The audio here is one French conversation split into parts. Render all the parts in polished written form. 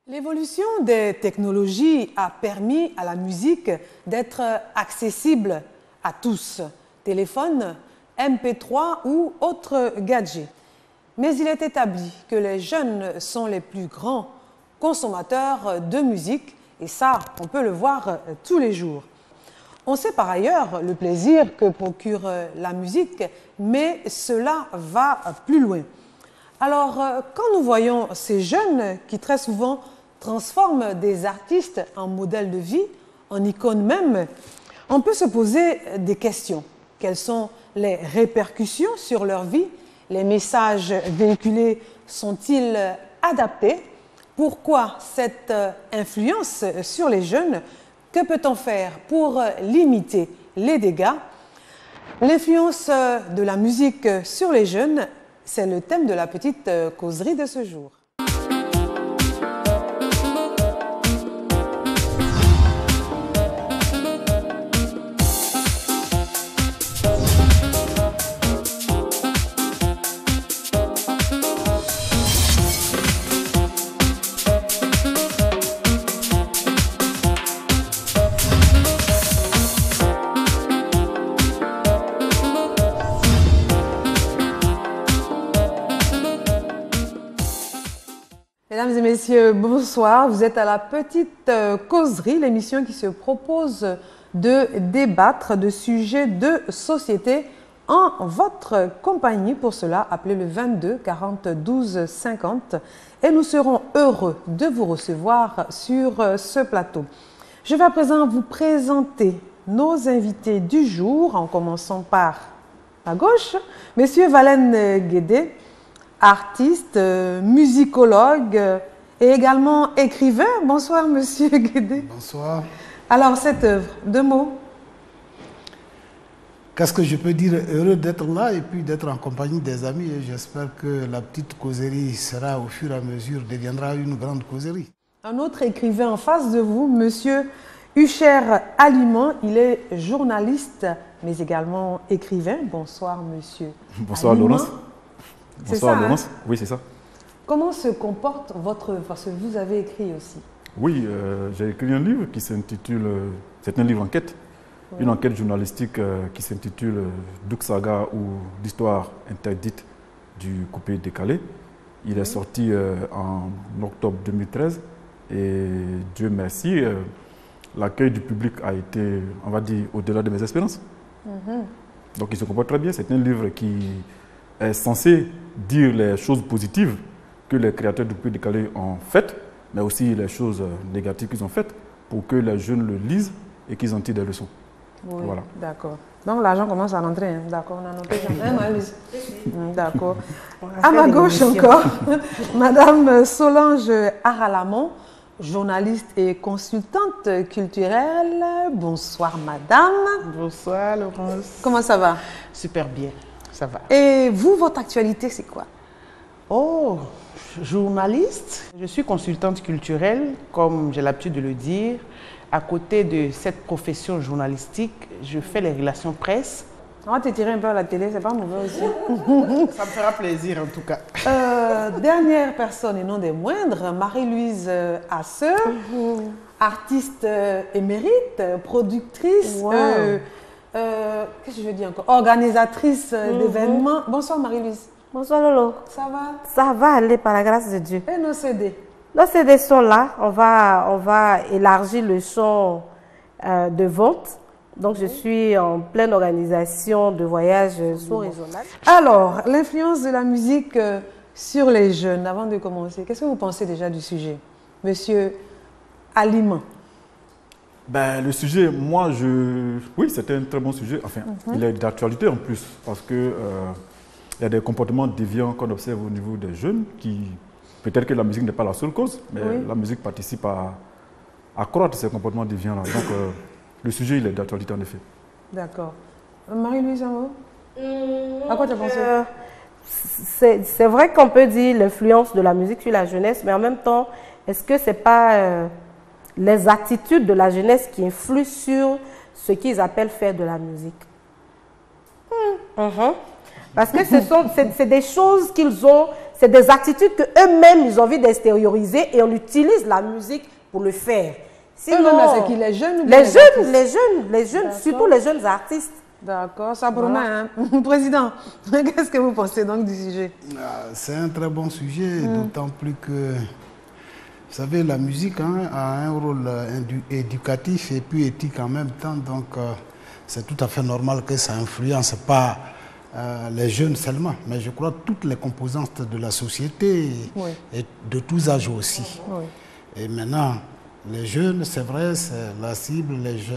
L'évolution des technologies a permis à la musique d'être accessible à tous, téléphone, MP3 ou autres gadgets. Mais il est établi que les jeunes sont les plus grands consommateurs de musique et ça, on peut le voir tous les jours. On sait par ailleurs le plaisir que procure la musique, mais cela va plus loin. Alors, quand nous voyons ces jeunes qui très souvent transforment des artistes en modèles de vie, en icônes même, on peut se poser des questions. Quelles sont les répercussions sur leur vie? Les messages véhiculés sont-ils adaptés? Pourquoi cette influence sur les jeunes? Que peut-on faire pour limiter les dégâts? L'influence de la musique sur les jeunes, c'est le thème de la petite causerie de ce jour. Mesdames et messieurs, bonsoir. Vous êtes à la petite causerie, l'émission qui se propose de débattre de sujets de société en votre compagnie. Pour cela, appelez le 22 40 12 50 et nous serons heureux de vous recevoir sur ce plateau. Je vais à présent vous présenter nos invités du jour, en commençant par à gauche, Monsieur Valen Guédé, artiste, musicologue et également écrivain. Bonsoir, Monsieur Guédé. Bonsoir. Alors, cette œuvre, deux mots. Qu'est-ce que je peux dire? Heureux d'être là et puis d'être en compagnie des amis. Et j'espère que la petite causerie sera, au fur et à mesure, deviendra une grande causerie. Un autre écrivain en face de vous, Monsieur Hucher Aliment. Il est journaliste, mais également écrivain. Bonsoir, Monsieur. Bonsoir, Aliment. Laurence. Bonsoir, ça, Laurence. hein? Oui, c'est ça. Comment se comporte votre œuvre? Parce que vous avez écrit aussi. Oui, j'ai écrit un livre qui s'intitule, c'est un livre enquête, une enquête journalistique qui s'intitule Douk Saga ou l'histoire interdite du coupé décalé. Il est sorti en octobre 2013 et Dieu merci, l'accueil du public a été, on va dire, au-delà de mes espérances. Donc il se comporte très bien. C'est un livre qui est censé dire les choses positives que les créateurs du coupé décalé ont faites, mais aussi les choses négatives qu'ils ont faites pour que les jeunes le lisent et qu'ils en tirent des leçons. Oui, voilà. D'accord. Donc l'argent commence à rentrer. Hein. D'accord, on a noté. D'accord. À ma gauche encore, Madame Solange Aralamon, journaliste et consultante culturelle. Bonsoir, Madame. Bonsoir, Laurence. Comment ça va? Super bien, ça va. Et vous, votre actualité, c'est quoi? Oh, journaliste. Je suis consultante culturelle, comme j'ai l'habitude de le dire. À côté de cette profession journalistique, je fais les relations presse. On va te tirer un peu à la télé, c'est pas mauvais aussi. Ça me fera plaisir en tout cas. Dernière personne et non des moindres, Marie-Louise Asseur, artiste émérite, productrice, qu'est-ce que je veux dire encore, organisatrice d'événements. Bonsoir Marie-Louise. Bonsoir Lolo. Ça va? Ça va aller par la grâce de Dieu. Et nos CD? Nos CD sont là. On va élargir le champ de vente. Donc je suis en pleine organisation de voyages sous-régional. Alors, l'influence de la musique sur les jeunes, avant de commencer, qu'est-ce que vous pensez déjà du sujet, Monsieur Aliment? Ben, le sujet, moi, oui, c'était un très bon sujet. Enfin, il est d'actualité en plus, parce que il y a des comportements déviants qu'on observe au niveau des jeunes qui, peut-être que la musique n'est pas la seule cause, mais la musique participe à accroître ces comportements déviants-là. Donc, le sujet, il est d'actualité en effet. D'accord. Marie-Louise, un mot? À quoi tu as pensé? C'est vrai qu'on peut dire l'influence de la musique sur la jeunesse, mais en même temps, est-ce que ce n'est pas les attitudes de la jeunesse qui influent sur ce qu'ils appellent faire de la musique? Parce que c'est des choses qu'ils ont c'est des attitudes qu'eux-mêmes, ils ont envie d'extérioriser et on utilise la musique pour le faire. Sinon, c'est qui, les jeunes ou les jeunes, surtout les jeunes artistes. D'accord, ça promet. Hein. Président, qu'est-ce que vous pensez donc du sujet? C'est un très bon sujet, d'autant plus que, vous savez, la musique hein, a un rôle éducatif et puis éthique en même temps. Donc, c'est tout à fait normal que ça influence pas les jeunes seulement, mais je crois toutes les composantes de la société et de tous âges aussi. Oui. Et maintenant, les jeunes, c'est vrai, c'est la cible.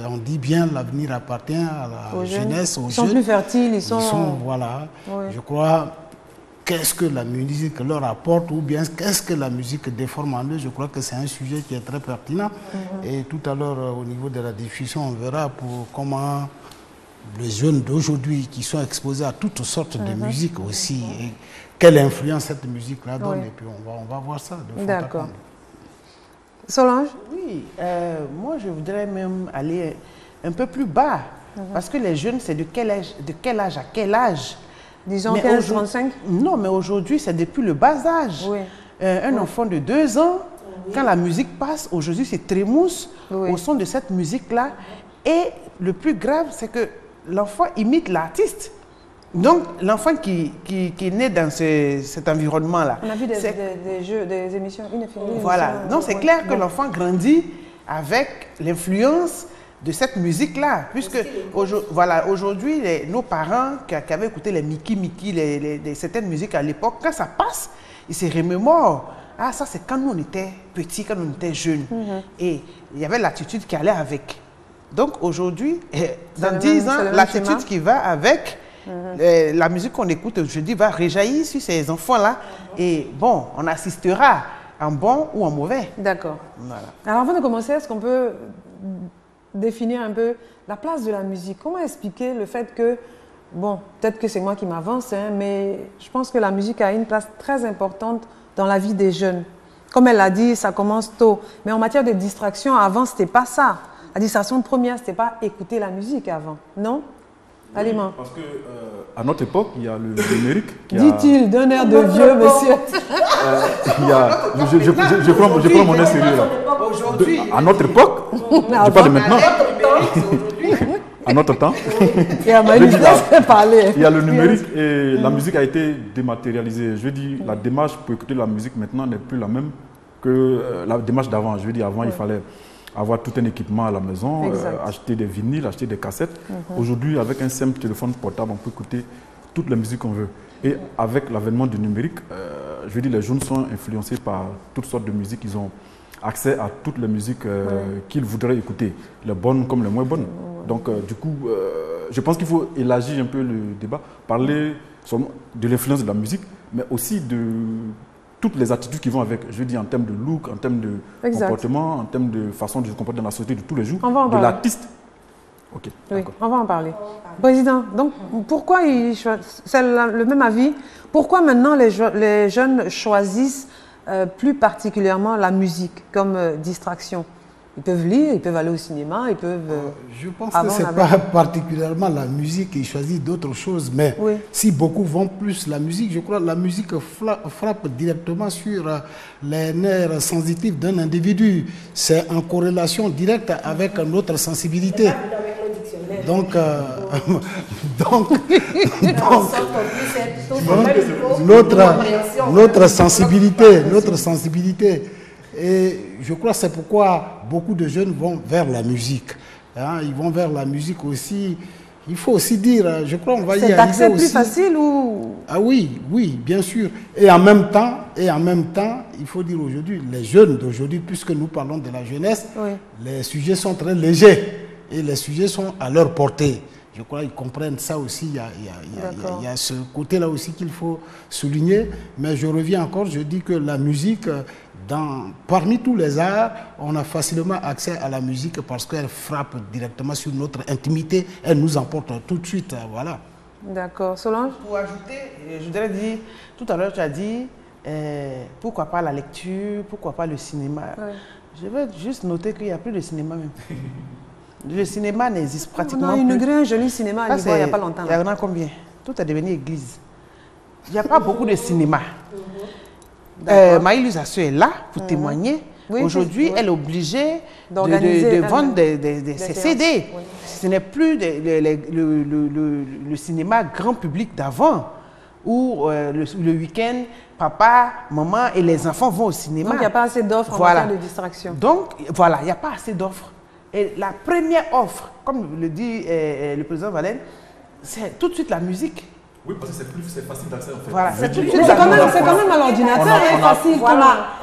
On dit bien l'avenir appartient à la jeunesse, aux jeunes. Ils sont plus fertiles, ils sont voilà. Oui. Je crois, qu'est-ce que la musique leur apporte ou bien qu'est-ce que la musique déforme en eux. Je crois que c'est un sujet qui est très pertinent. Et tout à l'heure, au niveau de la discussion, on verra pour comment les jeunes d'aujourd'hui qui sont exposés à toutes sortes de musiques aussi, et quelle influence cette musique-là donne. Et puis on va voir ça. D'accord. Solange? Oui, moi je voudrais même aller un peu plus bas. Parce que les jeunes, c'est de quel âge à quel âge? Disons 15-35? Non, mais aujourd'hui, c'est depuis le bas âge. Oui. Un enfant de 2 ans, quand la musique passe, aujourd'hui, c'est trémousse au son de cette musique-là. Et le plus grave, c'est que l'enfant imite l'artiste. Donc, l'enfant qui est né dans cet environnement-là. On a vu des jeux, des émissions. Voilà. Donc, c'est clair que l'enfant grandit avec l'influence de cette musique-là. Puisque, aujourd'hui, nos parents qui avaient écouté les Mickey, certaines musiques à l'époque, quand ça passe, ils se remémorent. Ah, ça, c'est quand nous, on était petits, quand on était jeunes. Et il y avait l'attitude qui allait avec. Donc, aujourd'hui, dans 10 ans, l'attitude qui va avec... la musique qu'on écoute aujourd'hui va réjaillir sur ces enfants-là et bon, on assistera en bon ou en mauvais. D'accord. Voilà. Alors avant de commencer, est-ce qu'on peut définir un peu la place de la musique? Comment expliquer le fait que, bon, peut-être que c'est moi qui m'avance, hein, mais je pense que la musique a une place très importante dans la vie des jeunes. Comme elle l'a dit, ça commence tôt. Mais en matière de distraction, avant, ce n'était pas ça. La distraction première, ce n'était pas écouter la musique avant, non? Oui, parce que à notre époque, il y a le numérique. Dit-il d'un air de vieux, monsieur. Je prends mon air sérieux là. À notre époque, je parle de maintenant. À notre temps. Il y a le numérique et la musique a été dématérialisée. Je veux dire, la démarche pour écouter la musique maintenant n'est plus la même que la démarche d'avant. Je veux dire, avant, il fallait avoir tout un équipement à la maison, acheter des vinyles, acheter des cassettes. Aujourd'hui, avec un simple téléphone portable, on peut écouter toute la musique qu'on veut. Et avec l'avènement du numérique, je veux dire, les jeunes sont influencés par toutes sortes de musiques. Ils ont accès à toutes les musiques qu'ils voudraient écouter, les bonnes comme les moins bonnes. Donc, du coup, je pense qu'il faut élargir un peu le débat, parler de l'influence de la musique, mais aussi de toutes les attitudes qui vont avec, je veux dire en termes de look, en termes de comportement, en termes de façon de se comporter dans la société de tous les jours, de l'artiste. Ok. Oui, on va en parler. Président, donc pourquoi c'est le même avis, pourquoi maintenant les jeunes choisissent plus particulièrement la musique comme distraction? Ils peuvent lire, ils peuvent aller au cinéma, ils peuvent... je pense que ce n'est pas particulièrement la musique, ils choisissent d'autres choses, mais si beaucoup vont plus la musique, je crois que la musique frappe directement sur les nerfs sensitifs d'un individu. C'est en corrélation directe avec notre sensibilité. Donc, notre sensibilité. Et je crois que c'est pourquoi beaucoup de jeunes vont vers la musique. Hein, ils vont vers la musique aussi. Il faut aussi dire, je crois qu'on va y arriver aussi. C'est d'accès plus facile ou... Ah oui, bien sûr. Et en même temps, il faut dire aujourd'hui, les jeunes d'aujourd'hui, puisque nous parlons de la jeunesse, les sujets sont très légers et les sujets sont à leur portée. Je crois qu'ils comprennent ça aussi. Il y a ce côté-là aussi qu'il faut souligner. Mais je reviens encore, je dis que la musique, parmi tous les arts, on a facilement accès à la musique parce qu'elle frappe directement sur notre intimité. Elle nous emporte tout de suite. Voilà. D'accord. Solange? Pour ajouter, je voudrais dire, tout à l'heure tu as dit, pourquoi pas la lecture, pourquoi pas le cinéma. Je vais juste noter qu'il n'y a plus de cinéma même. Le cinéma n'existe pratiquement plus. On a inauguré un joli cinéma à Liban il n'y a pas longtemps. Il y en a combien? Tout est devenu église. Il n'y a pas beaucoup de cinéma. Maïlus Assou est là pour témoigner. Oui, aujourd'hui, oui. elle est obligée de vendre ses CD. Oui. Ce n'est plus le cinéma grand public d'avant, où le week-end, papa, maman et les enfants vont au cinéma. Donc, il n'y a pas assez d'offres en matière de distraction. Donc, voilà, il n'y a pas assez d'offres. Et la première offre, comme le dit le président Valène, c'est tout de suite la musique. Oui, parce que c'est facile d'accès en fait. Voilà, c'est quand même à l'ordinateur, c'est facile.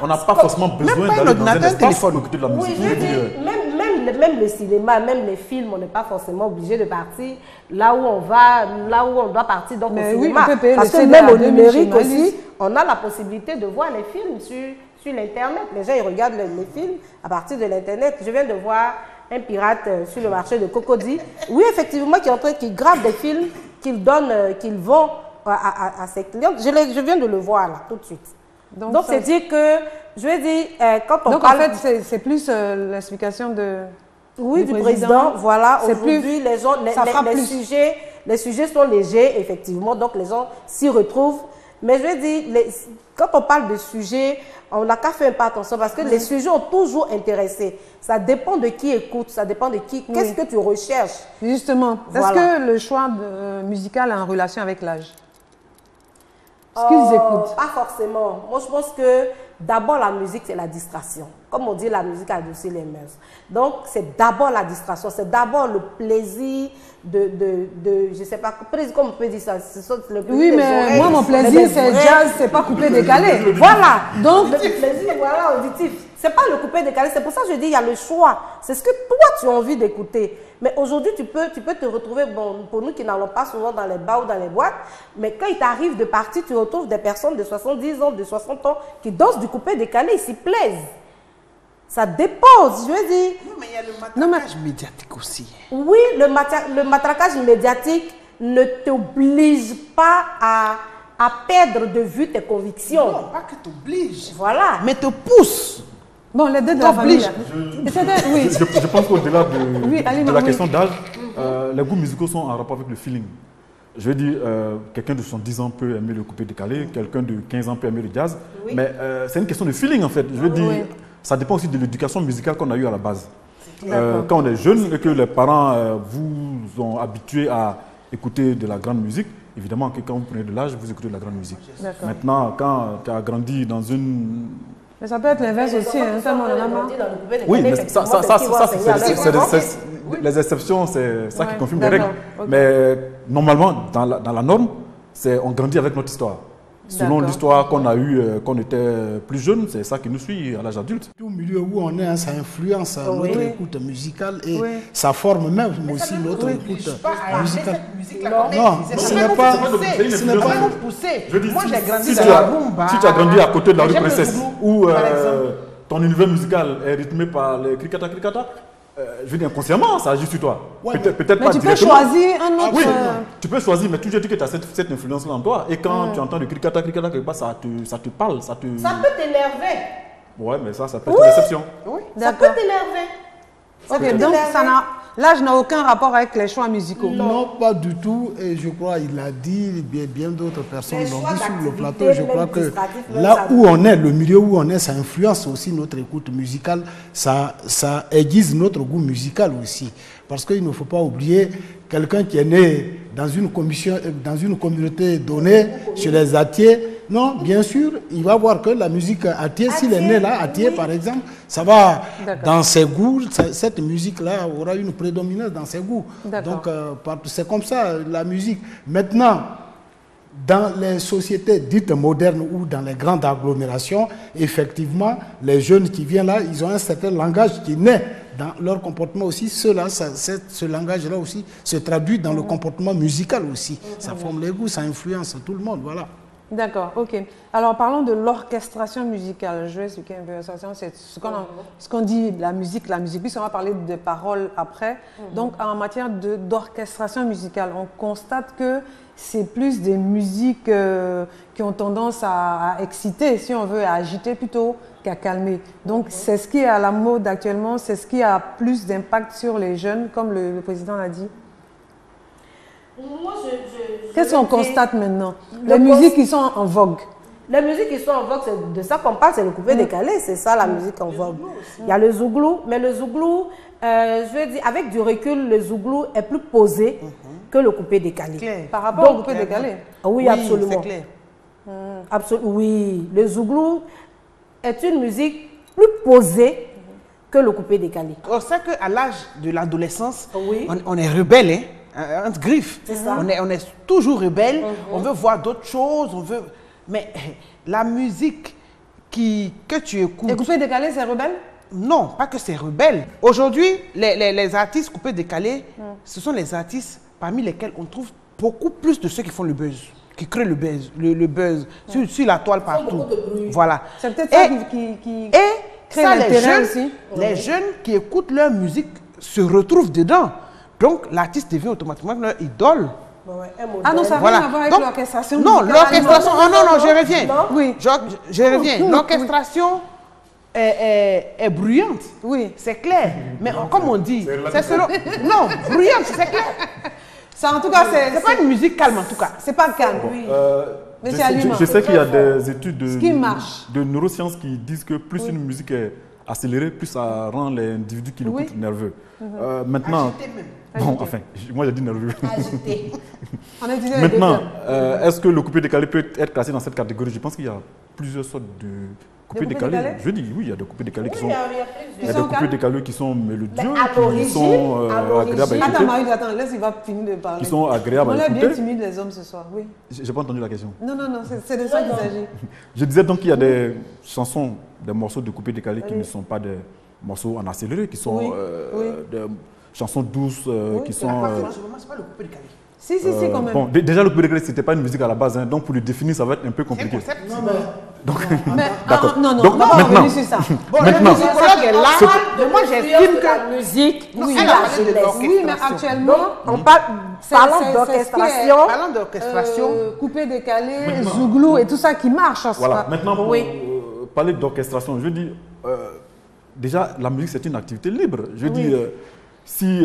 On n'a pas forcément besoin d'aller dans un espace pour écouter de la musique. Oui, je dis, même le cinéma, même les films, on n'est pas forcément obligé de partir là où on va, là où on doit partir, donc au cinéma. Oui, parce que même au numérique aussi, on a la possibilité de voir les films sur l'Internet. Les gens, ils regardent les films à partir de l'Internet. Je viens de voir un pirate sur le marché de Cocody. Oui, effectivement, qui grave des films qu'il donne, qu'il vend à ses clients. Je viens de le voir là, tout de suite. Donc c'est dire que, je vais dire, quand on parle... Donc en fait, c'est plus l'explication de... Oui, du président, voilà. Aujourd'hui, les sujets sont légers, effectivement, donc les gens s'y retrouvent. Mais je vais dire, quand on parle de sujets, on n'a qu'à faire un pas attention parce que les sujets ont toujours intéressé. Ça dépend de qui écoute, ça dépend de qui. Qu'est-ce que tu recherches? Justement, est-ce que le choix musical est en relation avec l'âge? Ce qu'ils écoutent? Pas forcément. Moi, je pense que d'abord, la musique, c'est la distraction. Comme on dit, la musique adoucit les mœurs. Donc, c'est d'abord la distraction. C'est d'abord le plaisir je ne sais pas, comme on peut dire ça. Le plaisir oui, mais moi, mon plaisir, c'est jazz, c'est pas coupé décalé. Voilà. Donc, le plaisir, voilà, auditif. C'est pas le coupé décalé. C'est pour ça que je dis, il y a le choix. C'est ce que toi, tu as envie d'écouter. Mais aujourd'hui, tu peux te retrouver, bon, pour nous qui n'allons pas souvent dans les bars ou dans les boîtes, mais quand il t'arrive de partir, tu retrouves des personnes de 70 ans, de 60 ans, qui dansent du coupé décalé, ils s'y plaisent. Ça dépend, je veux dire. Non, mais il y a le matraquage médiatique aussi. Oui, le matraquage médiatique ne t'oblige pas à perdre de vue tes convictions. Non, pas que t'oblige. Voilà. Mais te pousse. Bon, les deux de la famille. Je pense qu'au-delà de la question d'âge, les goûts musicaux sont en rapport avec le feeling. Je veux dire, quelqu'un de 70 ans peut aimer le coupé décalé, quelqu'un de 15 ans peut aimer le jazz, mais c'est une question de feeling en fait. Je veux dire, ça dépend aussi de l'éducation musicale qu'on a eue à la base. Quand on est jeune et que les parents vous ont habitué à écouter de la grande musique, évidemment que quand vous prenez de l'âge, vous écoutez de la grande musique. Maintenant, quand tu as grandi dans une... Mais ça peut être l'inverse aussi, hein, tellement on en a marre. Oui, mais les exceptions, c'est ça qui confirme les règles. Mais normalement, dans la norme, on grandit avec notre histoire. Selon l'histoire qu'on a eue quand on était plus jeune, c'est ça qui nous suit à l'âge adulte. Tout milieu où on est, ça influence notre écoute musicale et ça forme même aussi notre écoute musicale. Non, ce n'est pas poussé. Moi, j'ai grandi dans la rumba. Si tu as grandi à côté de la rue Princesse, où ton univers musical est rythmé par les cricata, je veux dire inconsciemment, ça agit sur toi. Peut-être pas tu peux choisir un autre... Oui, tu peux choisir, mais tu dis que tu as cette influence-là en toi. Et quand tu entends le cricata, quelque part, ça te parle, ça te... Ça peut t'énerver. Ouais, mais ça peut être une déception. Oui, ça peut t'énerver. Ok, donc l'âge n'a aucun rapport avec les choix musicaux. Non, pas du tout. Et je crois, il a dit, bien d'autres personnes l'ont dit sur le plateau. Je crois que là où on est, le milieu où on est, ça influence aussi notre écoute musicale. Ça aiguise notre goût musical aussi. Parce qu'il ne faut pas oublier quelqu'un qui est né dans une communauté donnée, chez les Atiers. Non, bien sûr, il va voir que la musique Atier, s'il est né là, Atier par exemple, ça va dans ses goûts, cette musique-là aura une prédominance dans ses goûts. Donc, c'est comme ça, la musique. Maintenant, dans les sociétés dites modernes ou dans les grandes agglomérations, effectivement, les jeunes qui viennent là, ils ont un certain langage qui naît dans leur comportement aussi. Ce langage-là aussi se traduit dans le comportement musical aussi. Ça forme les goûts, ça influence tout le monde, voilà. D'accord, ok. Alors parlons de l'orchestration musicale. Je vais expliquer un peu ça. C'est ce qu'on dit, la musique, puis on va parler de paroles après. Donc en matière d'orchestration musicale, on constate que c'est plus des musiques qui ont tendance à exciter, si on veut, à agiter plutôt qu'à calmer. Donc c'est ce qui est à la mode actuellement, c'est ce qui a plus d'impact sur les jeunes, comme le président l'a dit. Moi, qu'est-ce qu'on constate maintenant? Les musiques qui sont en vogue. Les musiques qui sont en vogue, c'est de ça qu'on parle, c'est le coupé décalé, c'est ça la musique en vogue. Il y a le zouglou, mais le zouglou, je veux dire, avec du recul, le zouglou est plus posé que le coupé décalé. Claire. Par rapport au coupé décalé. Oui, absolument. c'est clair. Oui, le zouglou est une musique plus posée que le coupé décalé. On sait qu'à l'âge de l'adolescence, Oui. on est rebelle, hein, entre griffes. C'est ça. On est toujours rebelle, on veut voir d'autres choses, on veut... Mais la musique que tu écoutes... Le coupé décalé, c'est rebelle? Non, pas que c'est rebelle. Aujourd'hui, les artistes coupés décalés, ce sont les artistes parmi lesquels on trouve beaucoup plus de ceux qui font le buzz, qui créent le buzz sur la toile partout. beaucoup de bruit. Voilà. C'est peut-être ça qui crée l'intérêt aussi. Les jeunes qui écoutent leur musique se retrouvent dedans. Donc, l'artiste devient automatiquement leur idole. Ah non, ça n'a Voilà. rien à voir avec Donc, l'orchestration. non, musicale. l'orchestration... non, je reviens. Non. Oui. Je reviens. L'orchestration est bruyante. Oui. C'est clair. Mais comme on dit, c'est selon... Non, bruyante, c'est clair. Ça, en tout cas, C'est pas une musique calme, en tout cas. c'est pas calme. Mais c'est allumant. Je sais qu'il y a des études Ce qui marche. de neurosciences qui disent que plus une musique est accélérée, plus ça rend l'individu qui l'écoute nerveux. Maintenant, bon, enfin, moi j'ai dit nerveux. Agité. On a utilisé les deux Maintenant, termes. est-ce que le coupé décalé peut être classé dans cette catégorie? Je pense qu'il y a plusieurs sortes de coupés coupés décalés. décalés? Je dis oui, il y a des coupés décalés qui sont... Il y a Il y a sont des coupés calmes? décalés qui sont mélodieux, Mais à qui l'origine, sont agréables à Attends, écouter, Marie, attends, laisse, il va finir de parler. qui sont agréables On à est bien écouter. timides les hommes ce soir, oui. J'ai pas entendu la question. Non, c'est de ça qu'il s'agit. Je disais donc qu'il y a des chansons, des morceaux de coupé décalé qui ne sont pas des morceaux en accéléré, qui sont Oui, oui. des chansons douces, qui sont... C'est pas le coupé décalé. Si, quand même. bon, déjà le coupé décalé, c'était pas une musique à la base, hein, donc pour le définir, ça va être un peu C'est un compliqué. concept. Mais, D'accord. non, Donc, on va pas maintenant- revenir sur ça. Bon, Maintenant- le musicologue est là. Mais moi, j'estime que... la musique, Non, oui, elle a la parlé de jeunesse. l'orchestration. Oui, mais actuellement, On parle, parlons c'est d'orchestration. Parlant d'orchestration, coupé décalé, zouglou et tout ça qui marche en Voilà, soi. maintenant pour Oui. parler d'orchestration, je dis, déjà la musique c'est une activité libre. Je dis, si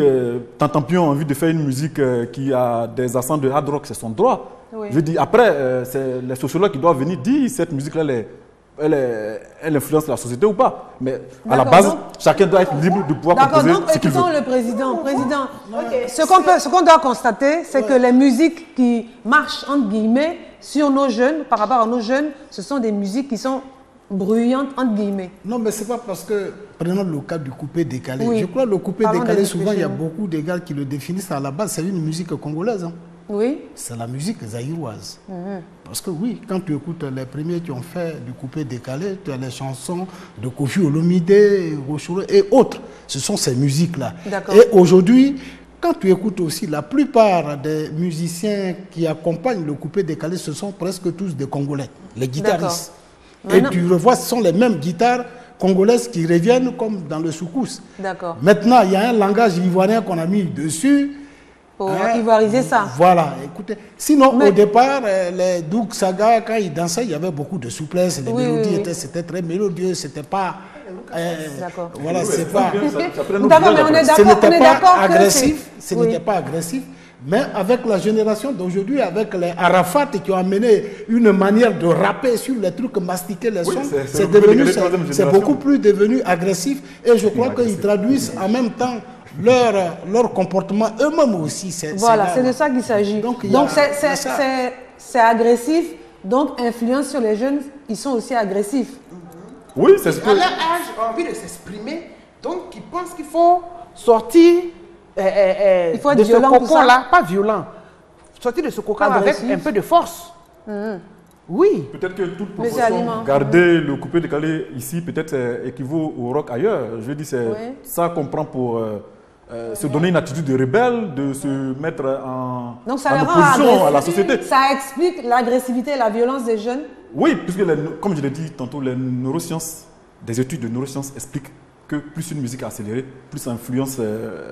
Tantampion a envie de faire une musique qui a des accents de hard rock, c'est son droit. Oui. Je dis, après, c'est les sociologues qui doivent venir dire cette musique-là, elle influence la société ou pas. Mais à la D'accord, base, donc- chacun doit être libre de pouvoir D'accord, composer donc ce qu'il veut. écoutons le président. Président, ce qu'on doit constater, c'est que les musiques qui marchent, entre guillemets, sur nos jeunes, par rapport à nos jeunes, ce sont des musiques qui sont bruyantes, entre guillemets. Non, mais c'est pas parce que, prenons le cas du coupé décalé. Oui. Je crois que le coupé Parlons décalé, des souvent, il y a réflexions. beaucoup d'égales qui le définissent à la base. C'est une musique congolaise. Hein. Oui. C'est la musique zaïroise. Mhm. Parce que oui, quand tu écoutes les premiers qui ont fait du coupé décalé, tu as les chansons de Kofi Olomide, Rochoro et autres. Ce sont ces musiques-là. D'accord. Et aujourd'hui, quand tu écoutes aussi, la plupart des musiciens qui accompagnent le coupé décalé, ce sont presque tous des Congolais, les guitaristes. Et Maintenant- tu revois, ce sont les mêmes guitares congolaises qui reviennent comme dans le soukous. D'accord. Maintenant, il y a un langage ivoirien qu'on a mis dessus. Pour Hein? ivoiriser ça. Voilà, écoutez. Sinon, Mais- au départ, les Doug Saga, quand ils dansaient, il y avait beaucoup de souplesse. Les Oui, mélodies oui, oui. c'était très mélodieux. C'était pas. D'accord. Voilà, c'est pas. D'accord, mais on est Ce d'accord, on n'était est pas d'accord que agressif. c'est- Ce Oui. n'était pas agressif. Mais avec la génération d'aujourd'hui, avec les Arafat qui ont amené une manière de rapper sur les trucs, mastiquer les sons, c'est c'est le devenu, coupé décalé troisième c'est génération. beaucoup plus devenu agressif. Et je crois qu'ils traduisent en même temps leur comportement eux-mêmes aussi. Voilà, c'est de ça qu'il s'agit. Donc, Donc, il y a- c'est- il y a ça. c'est agressif, donc influence sur les jeunes, ils sont aussi agressifs. Oui, c'est ce que... à leur âge, ont envie de s'exprimer, donc ils pensent qu'il faut sortir Il faut être de ce violent pour ça. cocon-là, pas violent, sortir de ce cocon-là avec Agressif. un peu de force. Oui. Peut-être que toute Mais c'est proportion, aliment. garder le coupé décalé ici, peut-être équivaut au rock ailleurs. Je veux dire, c'est Oui. ça qu'on prend pour se donner une attitude de rebelle, de se mettre Donc ça en les rend opposition à la agressifs. société. Ça explique l'agressivité et la violence des jeunes. Oui, puisque comme je l'ai dit tantôt, les neurosciences, des études de neurosciences expliquent que plus une musique est accélérée, plus ça influence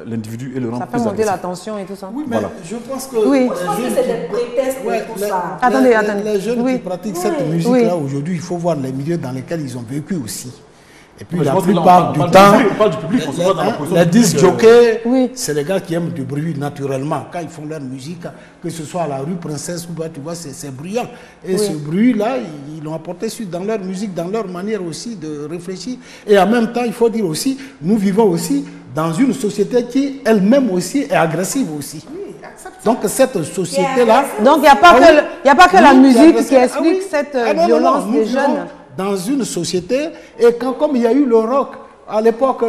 l'individu et le rend Ça fait plus monter agressif. la tension et tout ça. Oui, mais Voilà. je pense que. Oui. les Je pense que jeunes c'est qui- des prétextes Ouais, pour les- ça. Attendez, les- attendez. Les jeunes Oui. qui pratiquent cette Oui. musique-là Oui. aujourd'hui, il faut voir les milieux dans lesquels ils ont vécu aussi. Et puis Mais je la pense que là, plupart du on temps, parle du public, on se voit dans la position les du disques public, jockeys, Oui. c'est les gars qui aiment du bruit naturellement. Quand ils font leur musique, que ce soit à la rue Princesse, tu vois, c'est bruyant. Et ce bruit-là, ils l'ont apporté dans leur musique, dans leur manière aussi de réfléchir. Et en même temps, il faut dire aussi, nous vivons aussi dans une société qui elle-même aussi est agressive aussi. Donc cette société-là... Donc il n'y a pas que la musique qui explique cette non, violence nous des vivons jeunes. dans une société, et comme il y a eu le rock, à l'époque,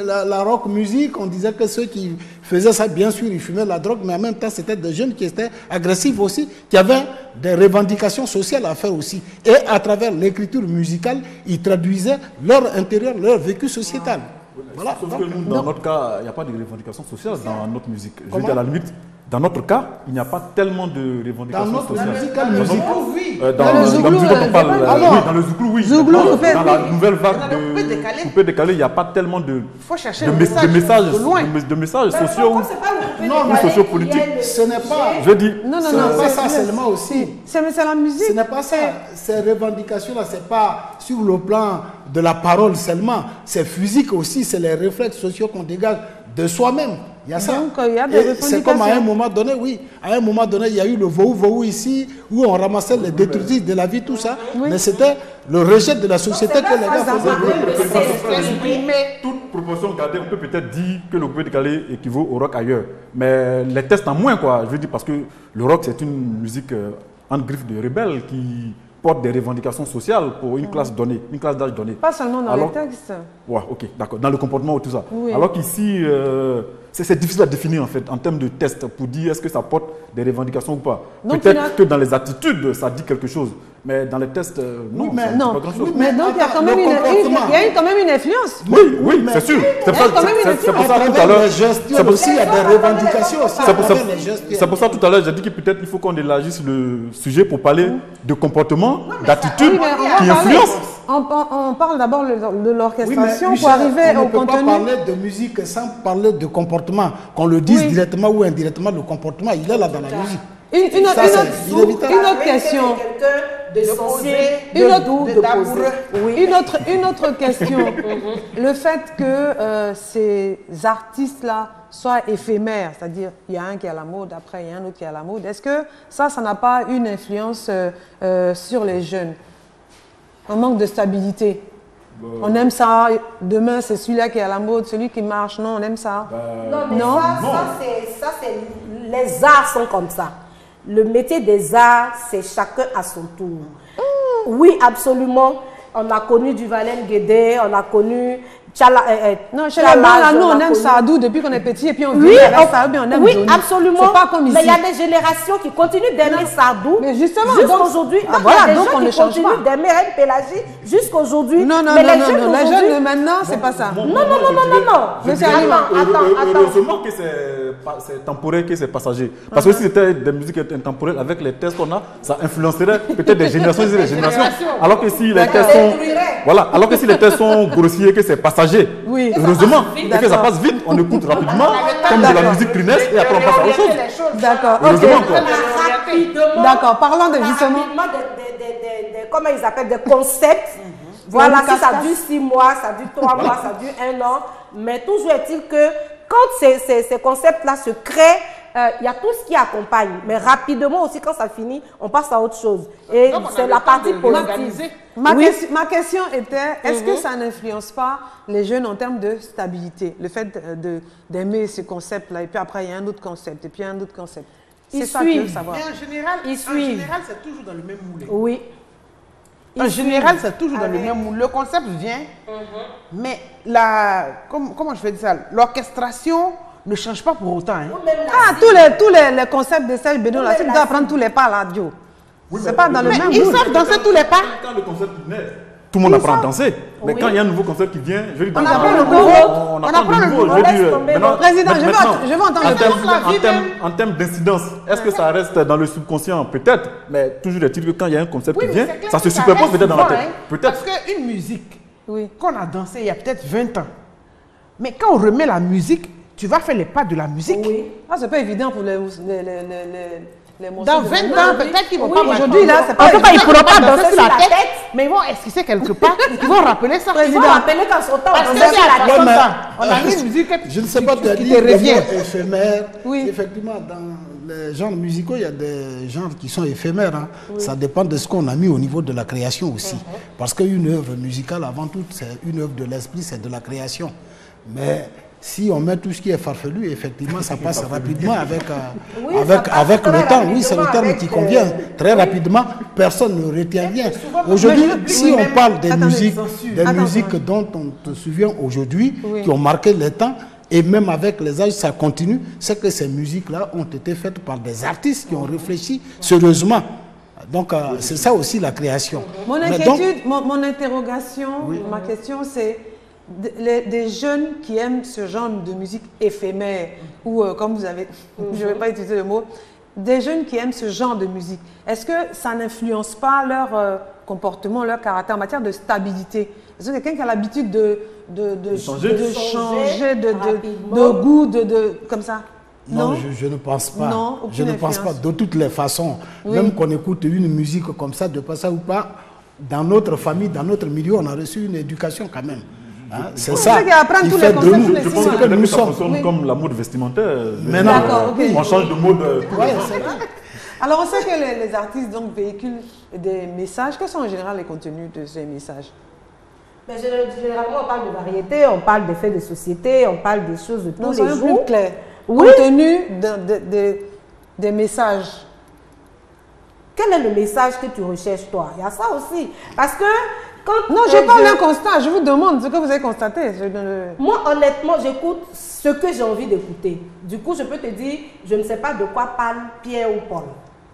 la rock musique, on disait que ceux qui faisaient ça, bien sûr, ils fumaient la drogue, mais en même temps, c'était des jeunes qui étaient agressifs aussi, qui avaient des revendications sociales à faire aussi. Et à travers l'écriture musicale, ils traduisaient leur intérieur, leur vécu sociétal. Voilà. Sauf que nous, dans notre cas, il n'y a pas de revendication sociale dans notre musique. Je veux dire, à la limite, dans notre cas, il n'y a pas tellement de revendications sociales. Dans notre musique, oui. Dans le Zouglou, on parle. Oui, dans le Zouglou, oui. Zouglou, Dans la nouvelle vague Dans le coupé décalé. de coupé décalé, il n'y a pas tellement de Faut chercher de le messages de loin. de messages sociaux non, ou sociopolitiques. ce n'est pas... Je dis, Non, Ce n'est pas ça seulement aussi. C'est la musique. Ce n'est pas ça. Ces revendications-là, ce n'est pas sur le plan de la parole seulement. C'est physique aussi, c'est les réflexes sociaux qu'on dégage de soi-même. Il y a ça. Donc, il y a des Et c'est comme à un revendications. moment donné, oui. À un moment donné, il y a eu le vohou ici, où on ramassait les détritus de la vie, tout ça. Mais c'était le rejet de la société que les gars faisaient. toute proportion gardée, on peut peut-être dire que le coupé décalé équivaut au rock ailleurs. Mais les tests en moins, quoi. Je veux dire, parce que le rock, c'est une musique en griffe de rebelles qui porte des revendications sociales pour une classe donnée, une classe d'âge donnée. Pas seulement dans les textes. Ouais, ok, d'accord. Dans le comportement ou tout ça. Oui. Alors qu'ici, c'est difficile à définir en fait, en termes de tests, pour dire est-ce que ça porte des revendications ou pas. Peut-être que dans les attitudes, ça dit quelque chose. Mais dans les tests, non, mais ça dit non. pas grand-chose. Oui, Mais donc il y a quand même quand même une influence. Oui, c'est sûr. C'est pour ça tout à l'heure. C'est aussi, il y a des revendications aussi. C'est pour ça tout à l'heure, j'ai dit que peut-être il faut qu'on élargisse le sujet pour parler de comportement, d'attitude qui influence. On parle d'abord de l'orchestration Michel, pour arriver au on ne peut pas contenu. parler de musique sans parler de comportement. Qu'on le dise directement ou indirectement, le comportement, il est là dans la musique. Une autre question. Une autre question. Le fait que ces artistes-là soient éphémères, c'est-à-dire il y a un qui est à la mode, après il y a un autre qui est à la mode, est-ce que ça n'a pas une influence sur les jeunes? Un manque de stabilité. On aime ça, demain c'est celui-là qui est à la mode, celui qui marche, non, on aime ça. Non, mais ça c'est... Les arts sont comme ça. Le métier des arts, c'est chacun à son tour. Oui, absolument. On a connu Duvalin Guédé, on a connu Tchala. Non, chez les Blancs, là, nous, on aime Sadou depuis qu'on est petit et puis on vit avec Sadou, on aime Johnny. Absolument. C'est pas comme ici. Mais il y a des générations qui continuent d'aimer Sadou. Mais justement, jusqu'aujourd'hui. Ah, voilà, il y a des donc gens on ne qui change continuent d'aimer Reine Pélagie jusqu'aujourd'hui. Non, mais les jeunes les jeunes de maintenant, c'est pas ça. Non. Monsieur Alima, Heureusement que c'est temporaire, que c'est passager. Parce que si c'était des musiques intemporelles, avec les tests qu'on a, ça influencerait peut-être des générations et des générations. Alors que si les tests sont... Voilà, alors que si les tests sont grossiers, que c'est passager. Oui. Heureusement, et que ça passe vite, on écoute rapidement, comme de la musique crunesse, et après on passe à autre chose. D'accord, Heureusement, ok. quoi. D'accord, parlons de justement... Comment ils appellent, des concepts. Voilà, si ça dure 6 mois, ça dure 3 mois, ça dure 1 an. Mais toujours est-il que quand ces concepts-là se créent, il y a tout ce qui accompagne. Mais rapidement aussi, quand ça finit, on passe à autre chose. Et c'est la partie positive. Ma question était, est-ce que ça n'influence pas les jeunes en termes de stabilité? Le fait d'aimer ce concept-là, et puis après, il y a un autre concept, et puis un autre concept. C'est ça que je veux savoir. Mais en général, c'est toujours dans le même moule. Oui. En général, c'est toujours dans le même moule. Le concept vient, mais comment je vais dire ça? L'orchestration ne change pas pour autant. Hein. Ah, tous les concepts de Serge Bédon, là, tu dois prendre tous les pas là, Dio. C'est pas dans le même Ils moule. savent danser tous les pas. Quand le concept naît, tout le monde apprend à danser. Mais quand il y a un nouveau concept qui vient, je veux dire, On apprend le nouveau. on apprend le nouveau. Je veux dire, maintenant, Président, je veux entendre le en termes d'incidence, est-ce que ça reste dans le subconscient? Peut-être, mais toujours est-il que quand il y a un concept qui vient, ça se superpose peut-être dans la tête. Peut-être. Parce qu'une musique qu'on a dansée il y a peut-être 20 ans, mais quand on remet la musique, tu vas faire les pas de la musique. Ah, c'est pas évident pour les morceaux Dans de 20 maintenant. ans, peut-être qu'ils vont Oui, pas aujourd'hui, là, c'est En pas... tout cas, ils ne pourront pas danser sur la tête, mais ils vont esquisser quelque part. Ils vont rappeler ça. Ils vont rappeler qu'en son temps, Parce on que dansait c'est à la 60 tête. ans. On a mis une musique Je ne sais pas te qui dire te le revient. mot éphémère. Oui. Effectivement, dans les genres musicaux, il y a des genres qui sont éphémères. Hein. Ça dépend de ce qu'on a mis au niveau de la création aussi. Parce qu'une œuvre musicale, avant tout, c'est une œuvre de l'esprit, c'est de la création. Mais si on met tout ce qui est farfelu, effectivement, ça passe rapidement avec, Oui, avec ça passe le très temps. Oui, c'est le terme rapidement qui avec, convient. Très rapidement, personne ne retient rien. Mais Aujourd'hui, je- si oui, on même- parle des Attendez, musiques, censure. des Attends, musiques attends. dont on se souvient aujourd'hui, Oui. qui ont marqué le temps, et même avec les âges, ça continue, c'est que ces musiques-là ont été faites par des artistes qui ont réfléchi sérieusement. Donc, c'est ça aussi la création. Mon Mais inquiétude, donc, mon interrogation, ma question, c'est des jeunes qui aiment ce genre de musique éphémère, ou comme vous avez, je ne vais pas utiliser le mot, des jeunes qui aiment ce genre de musique, est-ce que ça n'influence pas leur comportement, leur caractère en matière de stabilité? Est-ce que quelqu'un qui a l'habitude de changer. changer de Rapidement. goût, comme ça? non, je ne pense pas. Non, je aucune ne pense pas. influence. De toutes les façons, Oui. même qu'on écoute une musique comme ça, de passage ou pas, dans notre famille, dans notre milieu, on a reçu une éducation quand même. Hein, c'est ça. qu'il apprend Il tous fait les de concepts, nous tous les Je Oui, pense ce que que nous ça sommes. fonctionne Oui. comme la mode vestimentaire. Maintenant, D'accord, ok. On change de mode. Ouais, c'est vrai. Alors, on sait que les artistes donc, véhiculent des messages. Quels sont en général les contenus de ces messages? Mais généralement, on parle de variété, on parle des faits de société, on parle des choses de tous Non, les soyons jours. plus clairs. Oui. Contenu des messages. Quel est le message que tu recherches, toi? Il y a ça aussi. Parce que quand... Non, je parle d'un constat. Je vous demande ce que vous avez constaté. Moi, honnêtement, j'écoute ce que j'ai envie d'écouter. Du coup, je peux te dire, je ne sais pas de quoi parle Pierre ou Paul.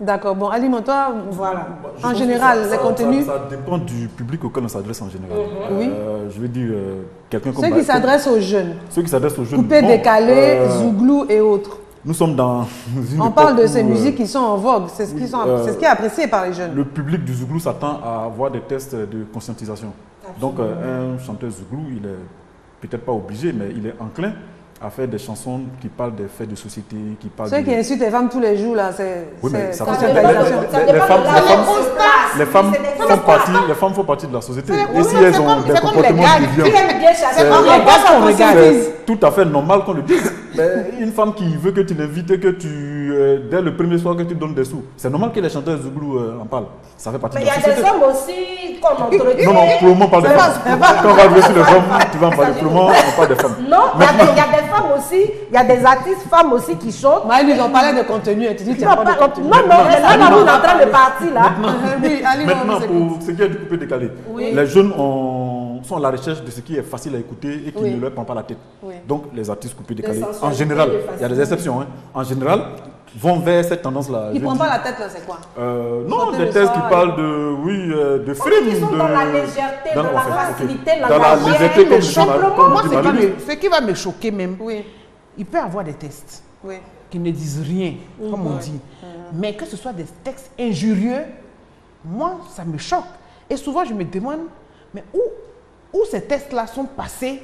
D'accord. Bon, alimente-toi. Voilà. Je En pense général, que les contenus. Ça dépend du public auquel on s'adresse en général. Oui. Je vais dire quelqu'un comme... Ceux qui s'adressent aux jeunes. Ceux qui s'adressent aux jeunes. Coupé, bon, décalé, zouglou et autres. Nous sommes dans une On parle de époque ces où, musiques qui sont en vogue. C'est ce, c'est ce qui est apprécié par les jeunes. Le public du zouglou s'attend à avoir des tests de conscientisation. Donc un chanteur zouglou, il est peut-être pas obligé, mais il est enclin à faire des chansons qui parlent des faits de société, qui parlent Ceux qui insultent les femmes tous les jours, là, c'est Oui, mais ça conscientisation. les femmes font partie de la société. Et si oui, elles c'est ont comme- des c'est comme comportements les gars. déviants, Qui aime bien chasser, C'est- on regarde qu'on qu'on regarde. regarde. c'est tout à fait normal qu'on le dise. Mais une femme qui veut que tu l'invites et que dès le premier soir que tu donnes des sous, c'est normal que les chanteurs zouglou en parlent. Ça fait partie Mais de il y la a des société. hommes aussi qu'on entretient. Non, pour le moment, on parle des femmes. Quand on va jouer sur les hommes, tu vas en parler. Pour le moment, on parle des femmes. Non, il y a des femmes aussi, il y a des artistes femmes aussi qui chantent. Maëlle, ils ont parlé de contenu. Et tu dis, tu Non, n'as pas de non, contenu. non, mais là, on est en train de partir là. Oui, allez, Maintenant, on vous écoute. pour ce qui est du coupé décalé, les jeunes sont à la recherche de ce qui est facile à écouter et qui Oui. ne leur prend pas la tête. Oui. Donc, les artistes coupés décalés, sensualité, en général, de il y a des exceptions, hein, en général, vont vers cette tendance-là. Ils Je ne prennent dis- pas la tête, là, c'est quoi? Non, Chanter des le textes qui soir, parlent de Ceux films. qui sont dans la légèreté, dans la en fait, ok. facilité, Dans la langage, légèreté, comme le dit simplement, comme Moi, dit ce qui, Marie. ce qui va me choquer même, Oui, il peut y avoir des textes oui. qui ne disent rien, comme on dit. Mais que ce soit des textes injurieux, moi, ça me choque. Et souvent, je me demande, mais où ces textes-là sont passés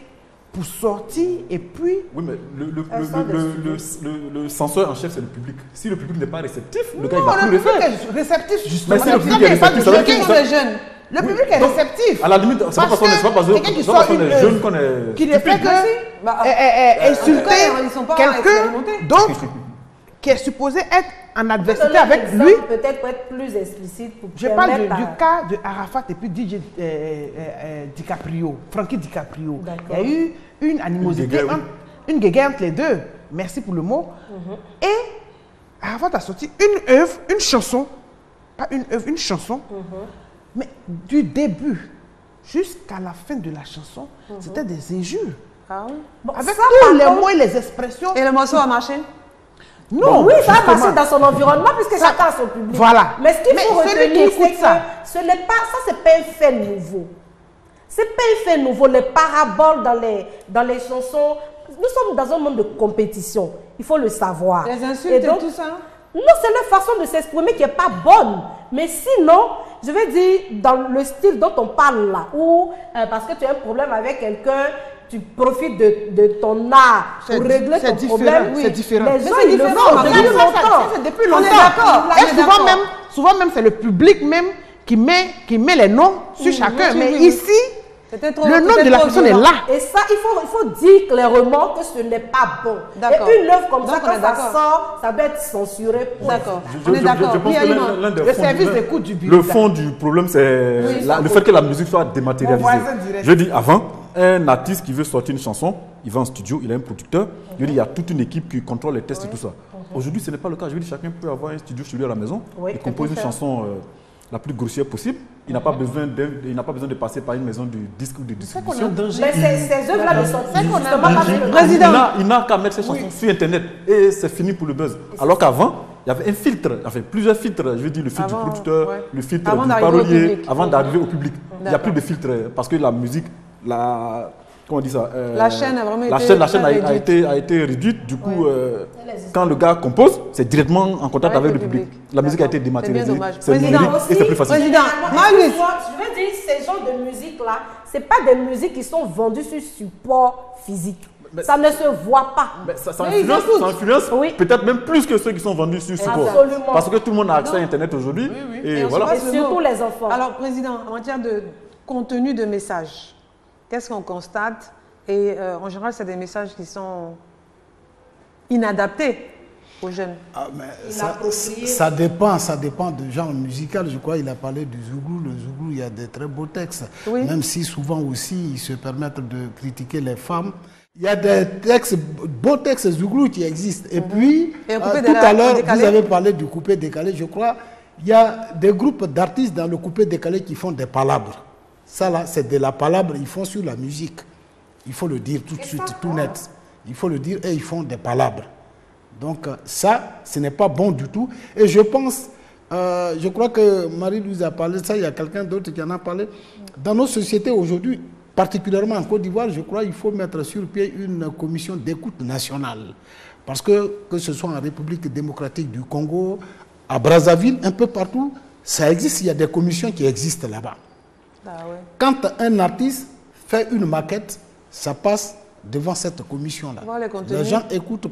pour sortir et puis... Oui, mais le censeur en chef, c'est le public. Si le public n'est pas réceptif, le gars, il Non, va plus le le public faire. est réceptif, justement. Mais si le C'est public ça est qu'il y a pas de réceptif, ça veut choquer. dire Qui sont les jeunes? Le public est Donc, réceptif. À la limite, c'est pas parce qu'on est quelqu'un qui c'est pas parce sort qu'on est une jeune qu'on est. qui ne fait stupide. que Bah, insulter en tout cas, ils sont pas quelqu'un expérimentés. d'autre qui est supposé être en adversité Donner un avec exemple, lui. peut-être pour être plus explicite. Pour Je parle permettre du à- cas de Arafat et puis DJ DiCaprio, Frankie DiCaprio. D'accord. Il y a eu une animosité, guéguerre, oui. une guéguerre entre les deux. Merci pour le mot. Et Arafat a sorti une œuvre, une chanson, pas une œuvre, une chanson, mais du début jusqu'à la fin de la chanson, c'était des injures. Ah oui. Bon, Avec ça, tous par les contre- mots et les expressions. Et le morceau a marché? Non, Oui, ça a justement. passé dans son environnement puisque chacun a son public. Voilà. Mais ce qu'il Mais faut celui qui retenir, écoute c'est ça- que ce n'est pas, ça c'est pas un fait nouveau. C'est pas un fait nouveau. Les paraboles dans les chansons, nous sommes dans un monde de compétition. Il faut le savoir. Les insultes Et et donc, tout ça? non, c'est leur façon de s'exprimer qui n'est pas bonne. Mais sinon, je vais dire, dans le style dont on parle là, ou parce que tu as un problème avec quelqu'un tu profites de ton art pour régler ton problème. C'est différent. Les gens, ils le font depuis longtemps. C'est depuis longtemps. Et souvent même, c'est le public même qui met les noms sur chacun. Mais ici, le nom de la personne est là. Et ça, il faut dire clairement que ce n'est pas bon. Et une œuvre comme ça, quand ça sort, ça doit être censuré. D'accord. On est d'accord. Le service d'écoute du bureau. Le fond du problème, c'est le fait que la musique soit dématérialisée. Je dis avant, un artiste qui veut sortir une chanson, il va en studio, il a un producteur. Je dis, il y a toute une équipe qui contrôle les tests et tout ça. Aujourd'hui, ce n'est pas le cas. Je veux dire, chacun peut avoir un studio chez lui à la maison et composer une chanson la plus grossière possible. Il n'a pas besoin de passer par une maison de disque ou de distribution. Mais ces œuvres-là ne sont justement Président. Il n'a qu'à mettre ses chansons sur Internet et c'est fini pour le buzz. Alors qu'avant, il y avait un filtre, il y avait plusieurs filtres. Je veux dire, le filtre du producteur, le filtre du parolier, avant d'arriver au public. Il n'y a plus de filtre parce que la musique, comment on dit ça la chaîne a vraiment été réduite. Du coup, quand le gars compose, c'est directement en contact avec le public. La musique a été dématérialisée. C'est numérique et c'est plus facile. Je veux dire, ces genres de musique-là, ce n'est pas des musiques qui sont vendues sur support physique. Ça ne se voit pas. Mais ça influence peut-être même plus que ceux qui sont vendus sur support. Absolument. Parce que tout le monde a accès à Internet aujourd'hui. Et voilà. Et surtout les enfants. Alors, Président, en matière de contenu de messages, qu'est-ce qu'on constate? Et en général, c'est des messages qui sont inadaptés aux jeunes. Ça dépend du genre musical. Je crois qu'il a parlé du Zouglou. Le Zouglou, il y a des très beaux textes. Même si souvent aussi, ils se permettent de critiquer les femmes. Il y a des textes, beaux textes Zouglou qui existent. Et puis, tout à l'heure, vous avez parlé du coupé décalé. Je crois il y a des groupes d'artistes dans le coupé décalé qui font des palabres. Ça, là, c'est de la palabre. Ils font sur la musique. Il faut le dire tout de suite, tout net. Il faut le dire et ils font des palabres. Donc ça, ce n'est pas bon du tout. Et je pense, je crois que Marie nous a parlé de ça, il y a quelqu'un d'autre qui en a parlé. Dans nos sociétés aujourd'hui, particulièrement en Côte d'Ivoire, je crois qu'il faut mettre sur pied une commission d'écoute nationale. Parce que ce soit en République démocratique du Congo, à Brazzaville, un peu partout, ça existe, il y a des commissions qui existent là-bas. Quand un artiste fait une maquette, ça passe devant cette commission-là. Les gens écoutent,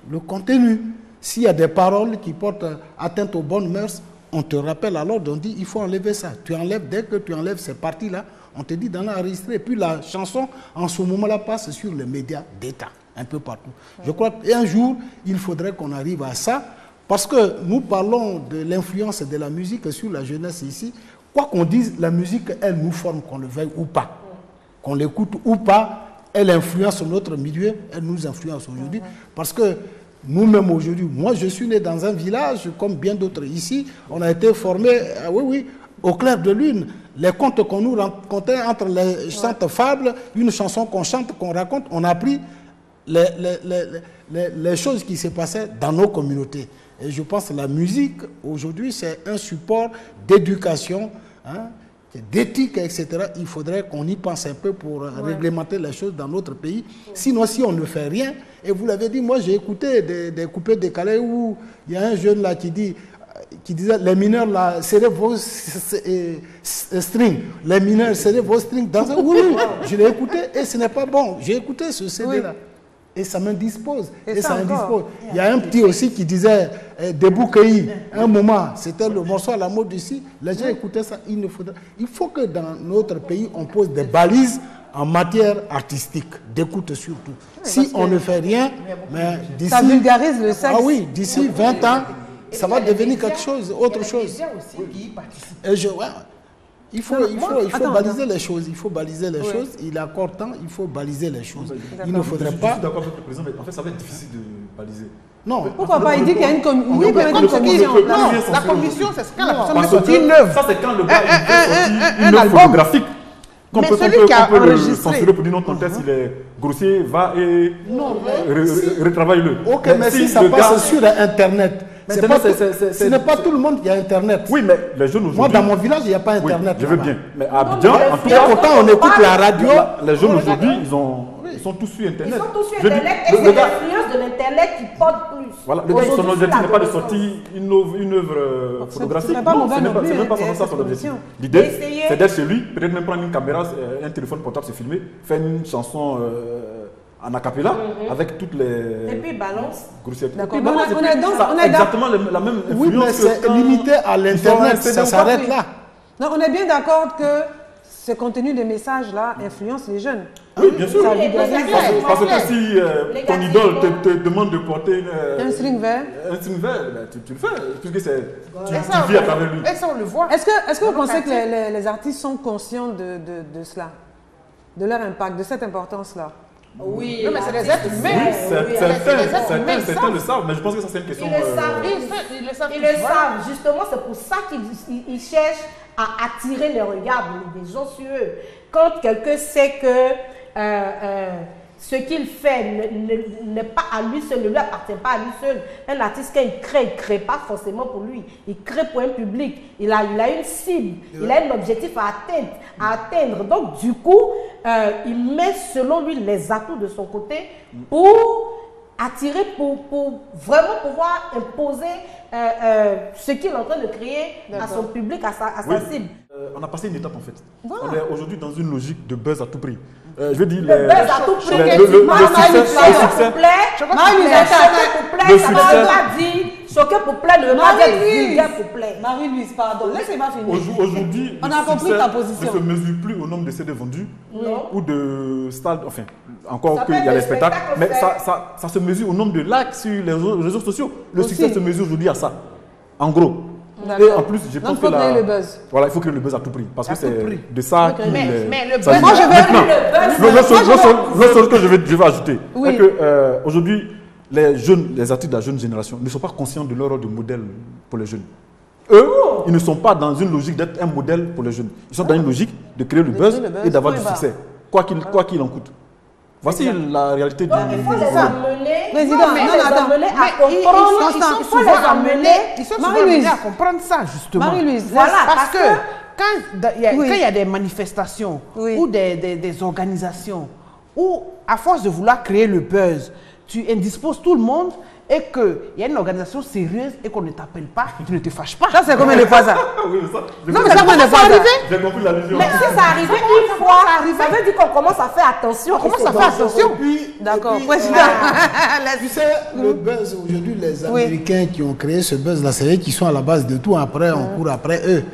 le contenu. S'il y a des paroles qui portent atteinte aux bonnes mœurs, on te rappelle alors, on dit il faut enlever ça. Tu enlèves, dès que tu enlèves ces parties-là, on te dit d'en enregistrer. Puis la chanson, en ce moment-là, passe sur les médias d'État, un peu partout. Je crois qu'un jour, il faudrait qu'on arrive à ça, parce que nous parlons de l'influence de la musique sur la jeunesse ici. Quoi qu'on dise, la musique, elle nous forme, qu'on le veuille ou pas. Qu'on l'écoute ou pas, elle influence notre milieu, elle nous influence aujourd'hui. Parce que nous-mêmes aujourd'hui, moi je suis né dans un village comme bien d'autres ici, on a été formés, au clair de lune. Les contes qu'on nous racontait entre les saintes fables, une chanson qu'on chante, qu'on raconte, on a appris les choses qui se passaient dans nos communautés. Et je pense que la musique, aujourd'hui, c'est un support d'éducation, d'éthique, etc. Il faudrait qu'on y pense un peu pour réglementer les choses dans notre pays. Sinon, si on ne fait rien, et vous l'avez dit, moi j'ai écouté des coupés décalés où il y a un jeune là qui disait, les mineurs là, serrez vos strings. Les mineurs, serrez vos strings. Oui, je l'ai écouté et ce n'est pas bon. J'ai écouté ce CD-là. Et ça m'indispose. Et ça indispose. Il y a un petit aussi qui disait Debout cueilli. Un moment, c'était le morceau à la mode ici. Les gens écoutaient ça. Il faut que dans notre pays, on pose des balises en matière artistique, d'écoute surtout. Si on ne fait rien, mais d'ici... Ça vulgarise le sexe. Ah oui, d'ici 20 ans, ça va devenir quelque chose, autre chose. Il faut baliser les choses. Il faut baliser les choses. Il accorde temps, il faut baliser les choses. Il ne faudrait pas... Je suis d'accord avec le président, mais en fait, ça va être difficile de baliser. Non. Pourquoi pas? Il dit qu'il y a une commission. Non, la commission, c'est ce quand la personne met sortir une œuvre. Ça, c'est quand le gars fait une œuvre photographique. Qu'on peut le censurer pour dire non, ton texte, il est grossier, va et retravaille-le. Ok, mais si ça passe sur Internet, Ce n'est pas tout le monde qui a Internet. Oui, mais les jeunes aujourd'hui... Moi, dans mon village, il n'y a pas Internet. Oui, je veux bien. Mais à Abidjan, en tout cas, pourtant, on écoute la radio. Les jeunes aujourd'hui, ils sont tous sur Internet. Ils sont tous sur Internet et c'est l'influence de l'Internet qui porte plus. Voilà, le gars, son objectif n'est pas de sortir une œuvre photographique. C'est pas mauvais non plus. C'est même pas ça son objectif. L'idée, c'est d'être chez lui, peut-être même prendre une caméra, un téléphone portable, se filmer, faire une chanson en acapella avec toutes les... Et puis balance. D'accord, on est exactement la même influence. Oui, mais c'est limité à l'Internet, ça s'arrête là. Non, on est bien d'accord que ce contenu de messages-là influence les jeunes. Oui, bien sûr. Parce que si ton idole te demande de porter un string vert, tu le fais, puisque tu vis à travers lui. Et ça, on le voit. Est-ce que vous pensez que les artistes sont conscients de cela, de leur impact, de cette importance-là? Oui, mais c'est des êtres humains. Oui, certains le savent, mais je pense que ça c'est une question... Ils le savent. Justement, c'est pour ça qu'ils cherchent à attirer les regards des gens sur eux. Quand quelqu'un sait que ce qu'il fait n'est pas à lui seul, ne lui appartient pas à lui seul. Un artiste, quand il ne crée pas forcément pour lui. Il crée pour un public. Il a une cible, il a un objectif à atteindre. Donc, du coup, il met selon lui les atouts de son côté pour attirer, pour vraiment pouvoir imposer ce qu'il est en train de créer à son public, à sa cible. On a passé une étape en fait. Voilà. On est aujourd'hui dans une logique de buzz à tout prix. Je veux dire, le buzz à tout prix. Choquer pour plaire ne veut pas dire vulgaire pour plaire. Marie-Louise, pardon, laissez-moi finir. Aujourd'hui, on a compris ta position. Ne se mesure plus au nombre de CD vendus ou de stades, enfin, encore Ça qu'il y a peut les être spectacles, mais spectacle ça se mesure au nombre de likes sur les réseaux sociaux. Le succès se mesure aujourd'hui à ça, en gros. Et en plus, je pense que créer le buzz. Voilà, il faut créer le buzz à tout prix. Parce que c'est de ça qu'il... Mais le ça buzz... Moi, je veux l'autre chose que je vais ajouter, c'est qu'aujourd'hui, les artistes de la jeune génération ne sont pas conscients de leur rôle de modèle pour les jeunes. Eux, ils ne sont pas dans une logique d'être un modèle pour les jeunes. Ils sont dans une logique de créer le buzz et d'avoir du succès, quoi qu'il en coûte. Voici la réalité du... Il faut les amener, ils sont souvent amenés à comprendre ça, justement. Marie-Louise, voilà, parce que quand il y a des manifestations ou des organisations où, à force de vouloir créer le buzz, tu indisposes tout le monde et qu'il y a une organisation sérieuse et qu'on ne t'appelle pas, tu ne te fâches pas. Ça, c'est combien de fois ça? Oui, Non, mais ça, combien de fois ça? J'ai compris l'allusion. Mais si ça arrive une fois, ça veut dire qu'on commence à faire attention. On commence à faire attention. D'accord, président. Tu sais, le buzz, aujourd'hui, les Américains qui ont créé ce buzz-là, c'est eux qui sont à la base de tout. Après, on court après eux.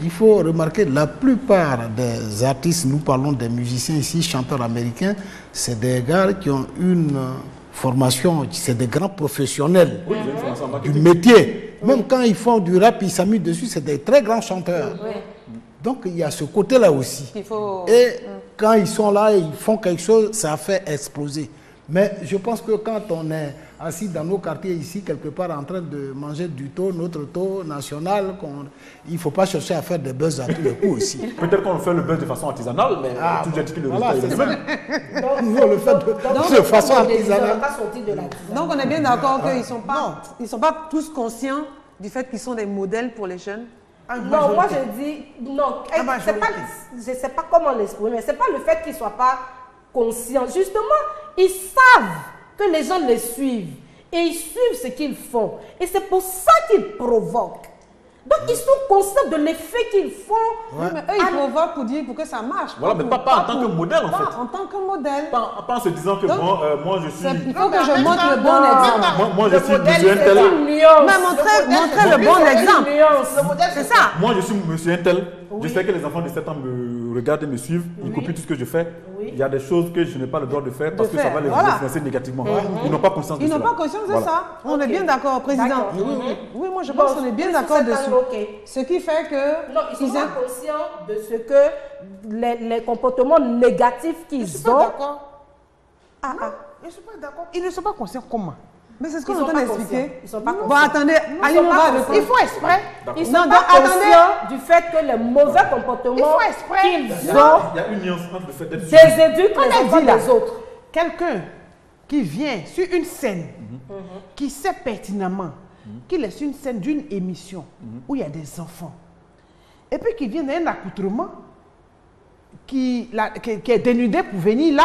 Il faut remarquer, la plupart des artistes, nous parlons des musiciens ici, chanteurs américains, c'est des gars qui ont une formation, c'est des grands professionnels du métier. Même quand ils font du rap, ils s'amusent dessus, c'est des très grands chanteurs. Donc il y a ce côté-là aussi. Et quand ils sont là, ils font quelque chose, ça fait exploser. Mais je pense que quand on est assis dans nos quartiers ici, quelque part en train de manger du taux, notre taux national, il ne faut pas chercher à faire des buzz à tous les coups aussi. Peut-être qu'on fait le buzz de façon artisanale, mais tout j'ai dit que le résultat est le même. Nous, on le fait de façon artisanale. Donc on est bien d'accord qu'ils ne sont pas tous conscients du fait qu'ils sont des modèles pour les jeunes. Non, moi je dis, non, je ne sais pas comment l'exprimer, ce n'est pas le fait qu'ils ne soient pas conscients. Justement, ils savent que les gens les suivent et ils suivent ce qu'ils font. Et c'est pour ça qu'ils provoquent. Donc ils sont conscients de l'effet qu'ils font. Oui, mais eux, ils provoquent pour que ça marche. Voilà, mais pas en tant que modèle en fait. En tant que modèle. Pas en se disant que moi je suis... Il faut que je montre le bon exemple. Moi je suis monsieur un tel. Mais montrez le bon exemple. C'est ça. Moi je suis monsieur un tel. Je sais que les enfants de 7 ans me regardent et me suivent. Ils copient tout ce que je fais. Il y a des choses que je n'ai pas le droit de faire parce que ça va les influencer négativement. Ils n'ont pas conscience de ça. Ils n'ont pas conscience de ça. On est bien d'accord, Président. Oui, moi je pense qu'on est bien d'accord dessus. Ce qui fait que... Non, ils sont pas conscients de ce que les comportements négatifs qu'ils ont. Je ne suis pas d'accord. Je ne suis pas d'accord. Ils ne sont pas conscients comment? Mais c'est ce qu'on est en train d'expliquer. Ils sont pas conscients. Bon, attendez, allez, on va il faut exprès. Ils sont pas conscients du fait que les mauvais comportements qu'ils ont il y a une nuance entre le fait d'être déséduquent les enfants des autres. Quelqu'un qui vient sur une scène, qui sait pertinemment qu'il est sur une scène d'une émission où il y a des enfants. Et puis qu'il vienne un accoutrement qui est dénudé pour venir là,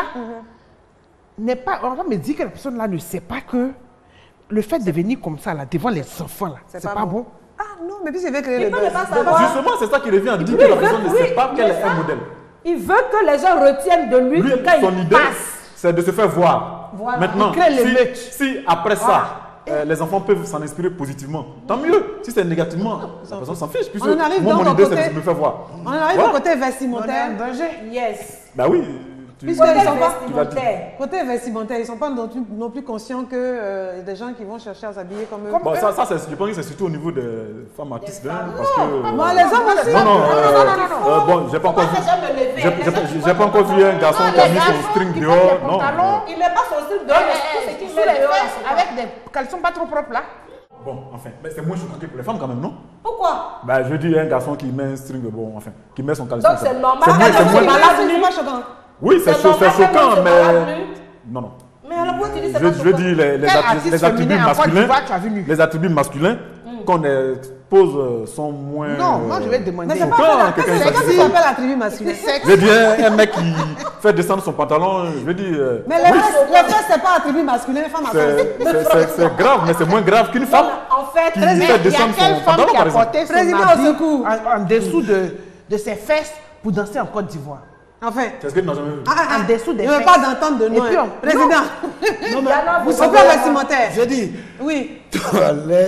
n'est pas, on va me dire que la personne là ne sait pas que le fait de venir comme ça là, devant les enfants là, c'est pas bon. Ah non, mais puis c'est vrai que les Justement, c'est ça qui revient à dire que la personne ne sait pas quel est un modèle. Il veut que les gens retiennent de lui que quand son il idée, passe. c'est de se faire voir. Voilà. Maintenant, Il crée l'émeute. si après ça, les enfants peuvent s'en inspirer positivement, tant mieux. Si c'est négativement, la personne s'en fiche. Puisque On en arrive moi, donc mon au idée, côté- c'est de me faire voir. On arrive Voilà. au côté On est vestimentaire. en danger. Yes. Bah oui. Puisque Côté ils sont pas vestimentaire. côté vestimentaire, ils ne sont pas non plus conscients que y a des gens qui vont chercher à s'habiller comme eux. Bon, ça je pense que c'est surtout au niveau des femmes artistes. Hein, parce que, Bon, les hommes aussi. non. Bon, j'ai pas encore vu. J'ai pas encore vu un garçon qui a mis son string dehors. Non. Il met pas son style dehors, mais tout ce qu'il Sous met les dehors. fesses, avec des caleçons pas trop propres là. Bon, enfin, mais c'est moins choquant pour les femmes quand même, non? Pourquoi? Bah, je dis un garçon qui met un string, bon, enfin, qui met son caleçon. Donc c'est normal. C'est moins, Ah, c'est moins. C'est pas choquant. Oui, c'est normal que choquant, c'est mais. malade, lui. Non. Mais alors pourquoi tu dis c'est Je pas veux choquant? dire les artiste attributs féminin en Côte masculins. d'Ivoire tu as vu nu? Les attributs masculins qu'on expose sont moins. Non, moi je vais te demander. Mais c'est Choquant, pas quelqu'un c'est qui qu'est-ce s'habille. qu'on appelle l'attribut masculin. Je veux dire, un mec qui fait descendre son pantalon, je veux dire. Mais les fesses, c'est pas attribut masculin, les femmes C'est grave, mais c'est moins grave qu'une femme En fait, qui Mais fait il y a descendre quelle son femme pantalon, qui par a exemple. porté son Président au habit secours. en dessous de ses fesses pour danser en Côte d'Ivoire? Enfin. Est-ce que tu n'as jamais vu? En dessous des Je ne veux fesses. pas d'entendre de Et nom. puis hein. on- Président. Non, mais Vous savez le vestimentaire. je dis, Oui.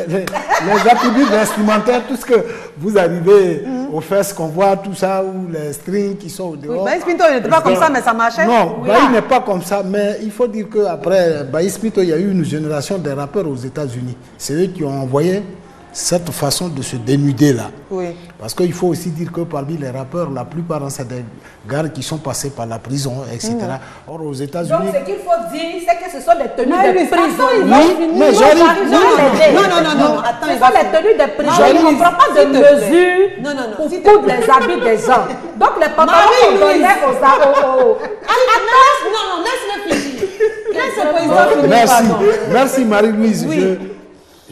les attributs vestimentaires, tout ce que vous arrivez aux fesses qu'on voit, tout ça, ou les strings qui sont au Oui. dehors. Baïs Pinto, il n'était pas comme ça, mais ça marchait. Non, Oui. Baïs n'est pas comme ça, mais il faut dire qu'après Baïs Pinto, il y a eu une génération de rappeurs aux États-Unis. C'est eux qui ont envoyé cette façon de se dénuder là. Oui. Parce qu'il faut aussi dire que parmi les rappeurs, la plupart, c'est des gars qui sont passés par la prison, etc. Or, aux donc États-Unis. ce qu'il faut dire, c'est que ce sont des tenues Mais de oui, prison. attends, il Oui, va finir. mais j'arrive. Non, attends, Ce il sont va les finir. tenues de prison. Marie-Louise, On ne prend pas de s'il te plaît. mesures Non, pour s'il te coudre plaît. les habits des gens. Donc les pantalons qu'on Marie-Louise. donnait aux Non, laisse-le finir. Laisse le président finir. Merci, pardon. merci Marie-Louise. Oui.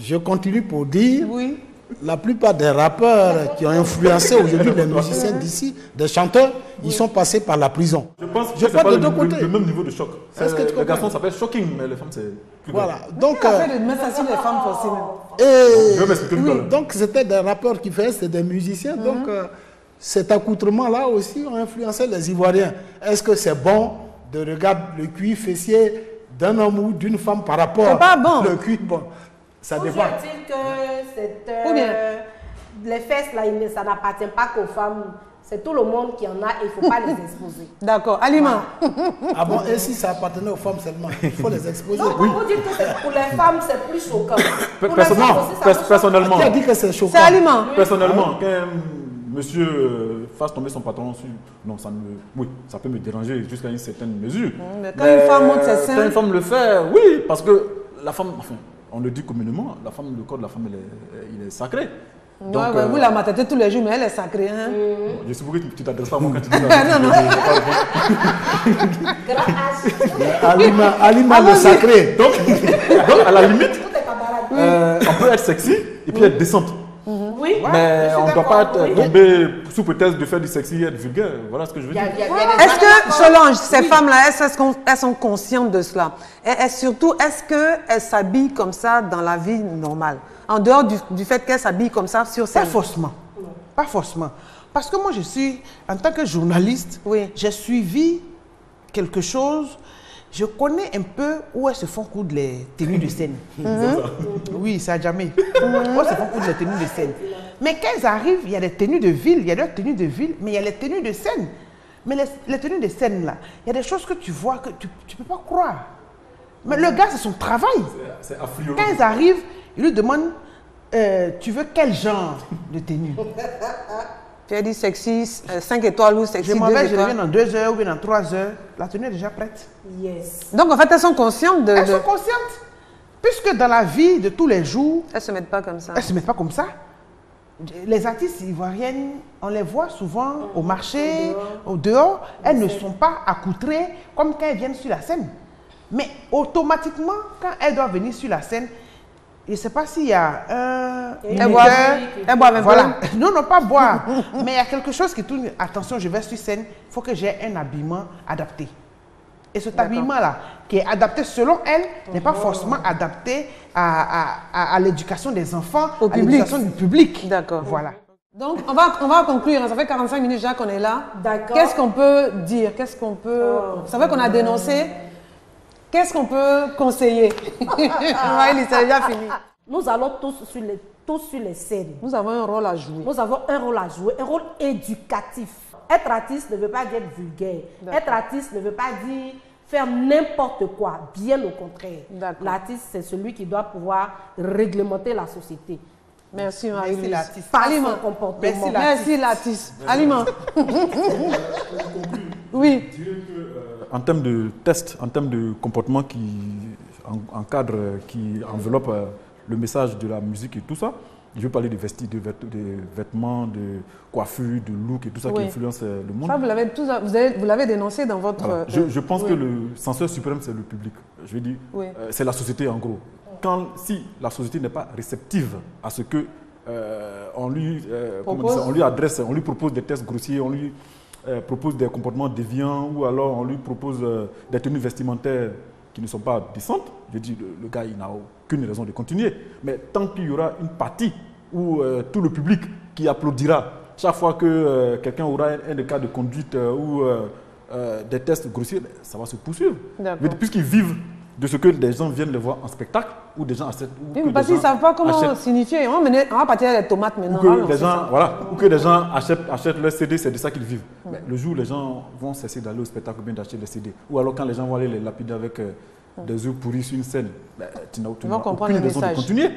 Je continue pour dire, Oui. la plupart des rappeurs qui ont influencé aujourd'hui les musiciens d'ici, des chanteurs, ils sont passés par la prison. Je pense que Je c'est pas parle le, de deux côtés. le même niveau de choc. Est-ce que tu Le comprends? garçon s'appelle Shocking, mais les femmes c'est plus grave. Voilà. Donc, Qui a fait de mettre ça sur les femmes forcément? et- Je vais m'expliquer tout à oui, l'heure. donc c'était des rappeurs qui faisaient, c'était des musiciens. Donc cet accoutrement-là aussi ont influencé les Ivoiriens. Est-ce que c'est bon de regarder le cuir fessier d'un homme ou d'une femme par rapport C'est pas bon. Le cuir, bon, ça Ou dépend. vient-il que c'est, Ou bien- les fesses, là, ça n'appartient pas qu'aux femmes. C'est tout le monde qui en a et il ne faut pas les exposer. D'accord. Aliment. Ah bon, et si ça appartenait aux femmes seulement, il faut les exposer. Donc, pour vous dire que pour les femmes, c'est plus choquant. Pour les Personnellement, hommes aussi, ça peut choquer. personnellement, Qui a dit que c'est choquant? C'est aliment. personnellement, quand un monsieur fasse tomber son pantalon sur... Non, ça ne me... Oui, ça peut me déranger jusqu'à une certaine mesure. Mais quand une femme monte ses seins- Quand une femme le fait, oui, parce que la femme... Enfin, on le dit communément, la femme, le corps de la femme, il est sacré. Donc, Vous la matez tous les jours, mais elle est sacrée. Hein? je suppose que tu t'adresses pas à moi quand tu dis ça. Non, non. Grand H. Aliment le sacré. Donc, à la limite, Tous tes camarades. on peut être sexy et puis être décente. Oui. Mais je suis on ne doit pas d'accord, oui. tomber sous prétexte de faire du sexy et être vulgaire. Voilà ce que je veux Il y a- dire. il y a- il y a des Est-ce que, accords. Solange, ces femmes-là, elles sont conscientes de cela? Et surtout, est-ce qu'elles s'habillent comme ça dans la vie normale? En dehors du fait qu'elles s'habillent comme ça sur Pas scène? forcément. Pas forcément. Parce que moi, je suis, en tant que journaliste, Oui. j'ai suivi quelque chose. Je connais un peu où elles se font coudre les tenues de scène. Oui, ça jamais. Où elles se font coudre les tenues de scène. Mais quand elles arrivent, il y a des tenues de ville, il y a des tenues de ville, mais il y a les tenues de scène. Mais les tenues de scène, là, il y a des choses que tu vois que tu ne peux pas croire. Mais le gars, c'est son travail. C'est affligeant. Quand ils arrivent, ils lui demandent tu veux quel genre de tenue? Tu as dit sexy, 5 étoiles ou sexy Je 2 m'en vais, je étoiles. reviens dans 2 heures ou bien dans 3 heures. La tenue est déjà prête. Yes. Donc en fait, elles sont conscientes Elles sont conscientes. Puisque dans la vie de tous les jours, Elles se mettent pas comme ça. elles ne se mettent pas comme ça. Les artistes ivoiriennes, on les voit souvent au marché, au dehors. Elles ne sont pas accoutrées comme quand elles viennent sur la scène. Mais automatiquement, quand elles doivent venir sur la scène, je ne sais pas s'il y a un Elle boit un peu. Voilà. Non, non, pas boire. Mais il y a quelque chose qui tourne. Attention, je vais sur scène, il faut que j'ai un habillement adapté. Et cet habillement-là, qui est adapté selon elle, n'est pas forcément adapté à l'éducation des enfants, à l'éducation du public. D'accord. Voilà. Donc, on va conclure. Ça fait 45 minutes déjà qu'on est là. D'accord. Qu'est-ce qu'on peut dire? Qu'est-ce qu'on peut... Ça fait qu'on a dénoncé. Qu'est-ce qu'on peut conseiller? Maëlys, c'est déjà fini. Nous allons tous sur les scènes. Nous avons un rôle à jouer. Nous avons un rôle à jouer, un rôle éducatif. Être artiste ne veut pas dire être vulgaire. Être artiste ne veut pas dire faire n'importe quoi. Bien au contraire. L'artiste, c'est celui qui doit pouvoir réglementer la société. Merci Maëlys. Merci l'artiste. Par Aliment. son comportement. Merci l'artiste. Aliment. Oui. En termes de tests, en termes de comportement qui encadre, qui enveloppe le message de la musique et tout ça, je veux parler de vêtements, de coiffure, de look et tout ça qui influence le monde. Ça, vous l'avez dénoncé dans votre... Voilà. Je pense que le censeur suprême, c'est le public. Je veux dire, c'est la société en gros. Si la société n'est pas réceptive à ce que on lui adresse, on lui propose des tests grossiers, on lui propose des comportements déviants ou alors on lui propose des tenues vestimentaires qui ne sont pas décentes, je dis le gars il n'a aucune raison de continuer. Mais tant qu'il y aura une partie où tout le public qui applaudira chaque fois que quelqu'un aura un cas de conduite ou des tests grossiers, ça va se poursuivre. Puisqu'ils vivent de ce que des gens viennent le voir en spectacle ou des gens achètent. Parce qu'ils ne savent pas comment signifier. On va partir des tomates maintenant. Ou que des gens achètent leur CD, c'est de ça qu'ils vivent. Mais le jour où les gens vont cesser d'aller au spectacle ou bien d'acheter les CD, ou alors quand les gens vont aller les lapider avec des œufs pourris sur une scène, tu n'as aucune raison de continuer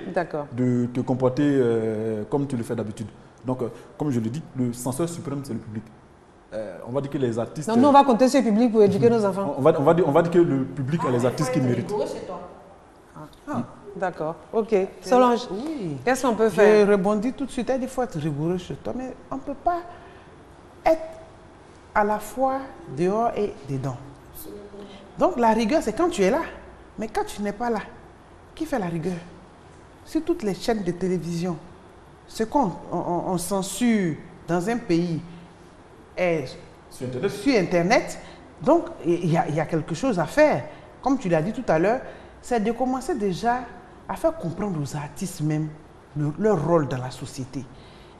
de te comporter comme tu le fais d'habitude. Donc, comme je le dis, le censeur suprême, c'est le public. On va dire que les artistes... Donc nous, on va compter sur le public pour éduquer nos enfants. On va dire que le public a les artistes qui méritent. D'accord, ok. Solange, qu'est-ce qu'on peut faire? Je rebondis tout de suite. Il faut être rigoureux chez toi, mais on ne peut pas être à la fois dehors et dedans. Donc la rigueur, c'est quand tu es là. Mais quand tu n'es pas là, qui fait la rigueur? Sur toutes les chaînes de télévision, ce qu'on censure dans un pays est sur Internet. Donc, il y a quelque chose à faire. Comme tu l'as dit tout à l'heure, c'est de commencer déjà à faire comprendre aux artistes même leur rôle dans la société.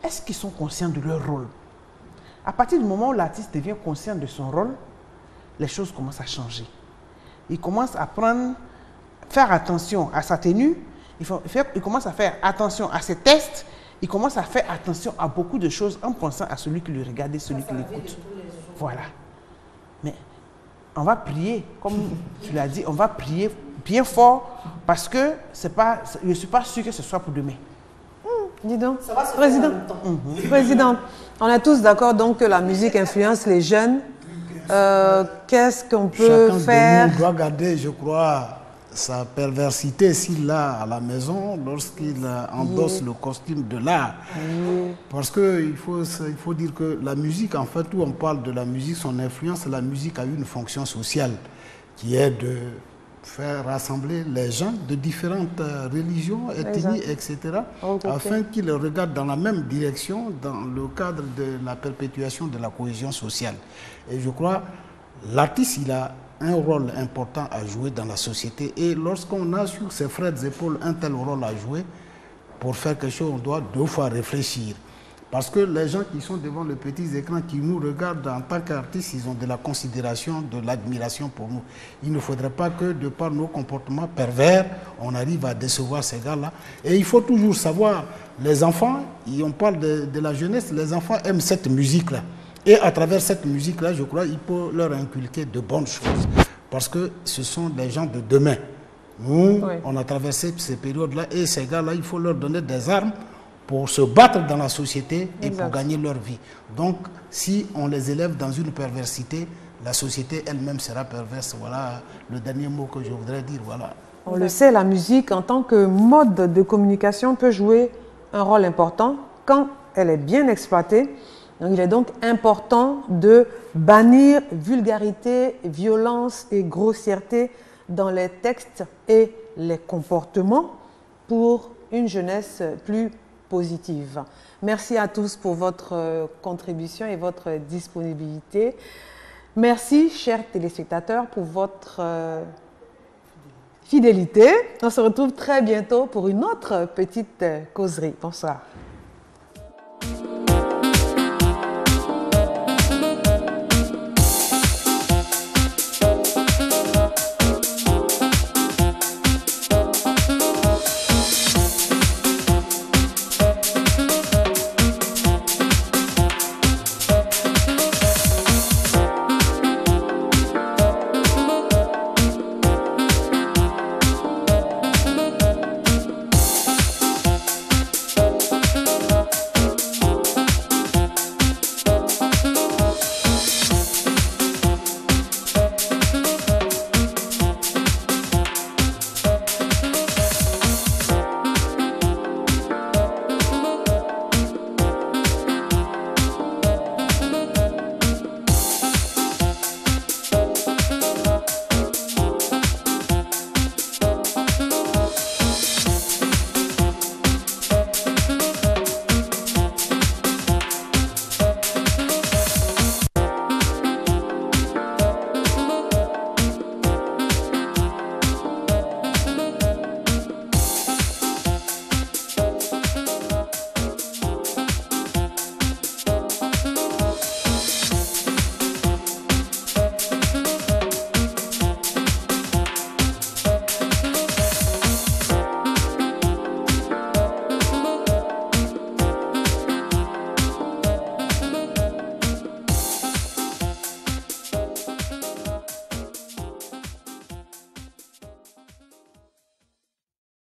Est-ce qu'ils sont conscients de leur rôle? À partir du moment où l'artiste devient conscient de son rôle, les choses commencent à changer. Il commence à faire attention à sa tenue, il commence à faire attention à ses tests, il commence à faire attention à beaucoup de choses en pensant à celui qui le regarde et celui qui l'écoute. Voilà. Mais on va prier, comme tu l'as dit, on va prier bien fort parce que je ne suis pas sûr que ce soit pour demain. Dis donc, Président, on est tous d'accord donc que la musique influence les jeunes. Qu'est-ce qu'on peut faire? Chacun de nous doit garder, je crois, sa perversité s'il l'a à la maison lorsqu'il endosse le costume de l'art. Parce qu'il faut dire que la musique, en fait, où on parle de la musique, son influence, la musique a une fonction sociale qui est de faire rassembler les gens de différentes religions, ethnies, etc., afin qu'ils regardent dans la même direction dans le cadre de la perpétuation de la cohésion sociale. Et je crois l'artiste, il a un rôle important à jouer dans la société. Et lorsqu'on a sur ses frères épaules un tel rôle à jouer, pour faire quelque chose, on doit 2 fois réfléchir. Parce que les gens qui sont devant les petits écrans, qui nous regardent en tant qu'artistes, ils ont de la considération, de l'admiration pour nous. Il ne faudrait pas que, de par nos comportements pervers, on arrive à décevoir ces gars-là. Et il faut toujours savoir, les enfants, on parle de la jeunesse, les enfants aiment cette musique-là. Et à travers cette musique-là, je crois qu'il faut leur inculquer de bonnes choses. Parce que ce sont des gens de demain. Nous, on a traversé ces périodes-là et ces gars-là, il faut leur donner des armes pour se battre dans la société et pour gagner leur vie. Donc, si on les élève dans une perversité, la société elle-même sera perverse. Voilà le dernier mot que je voudrais dire. Voilà. On le sait, la musique, en tant que mode de communication, peut jouer un rôle important quand elle est bien exploitée. Donc, il est donc important de bannir vulgarité, violence et grossièreté dans les textes et les comportements pour une jeunesse plus positive. Merci à tous pour votre contribution et votre disponibilité. Merci, chers téléspectateurs, pour votre fidélité. On se retrouve très bientôt pour une autre petite causerie. Bonsoir.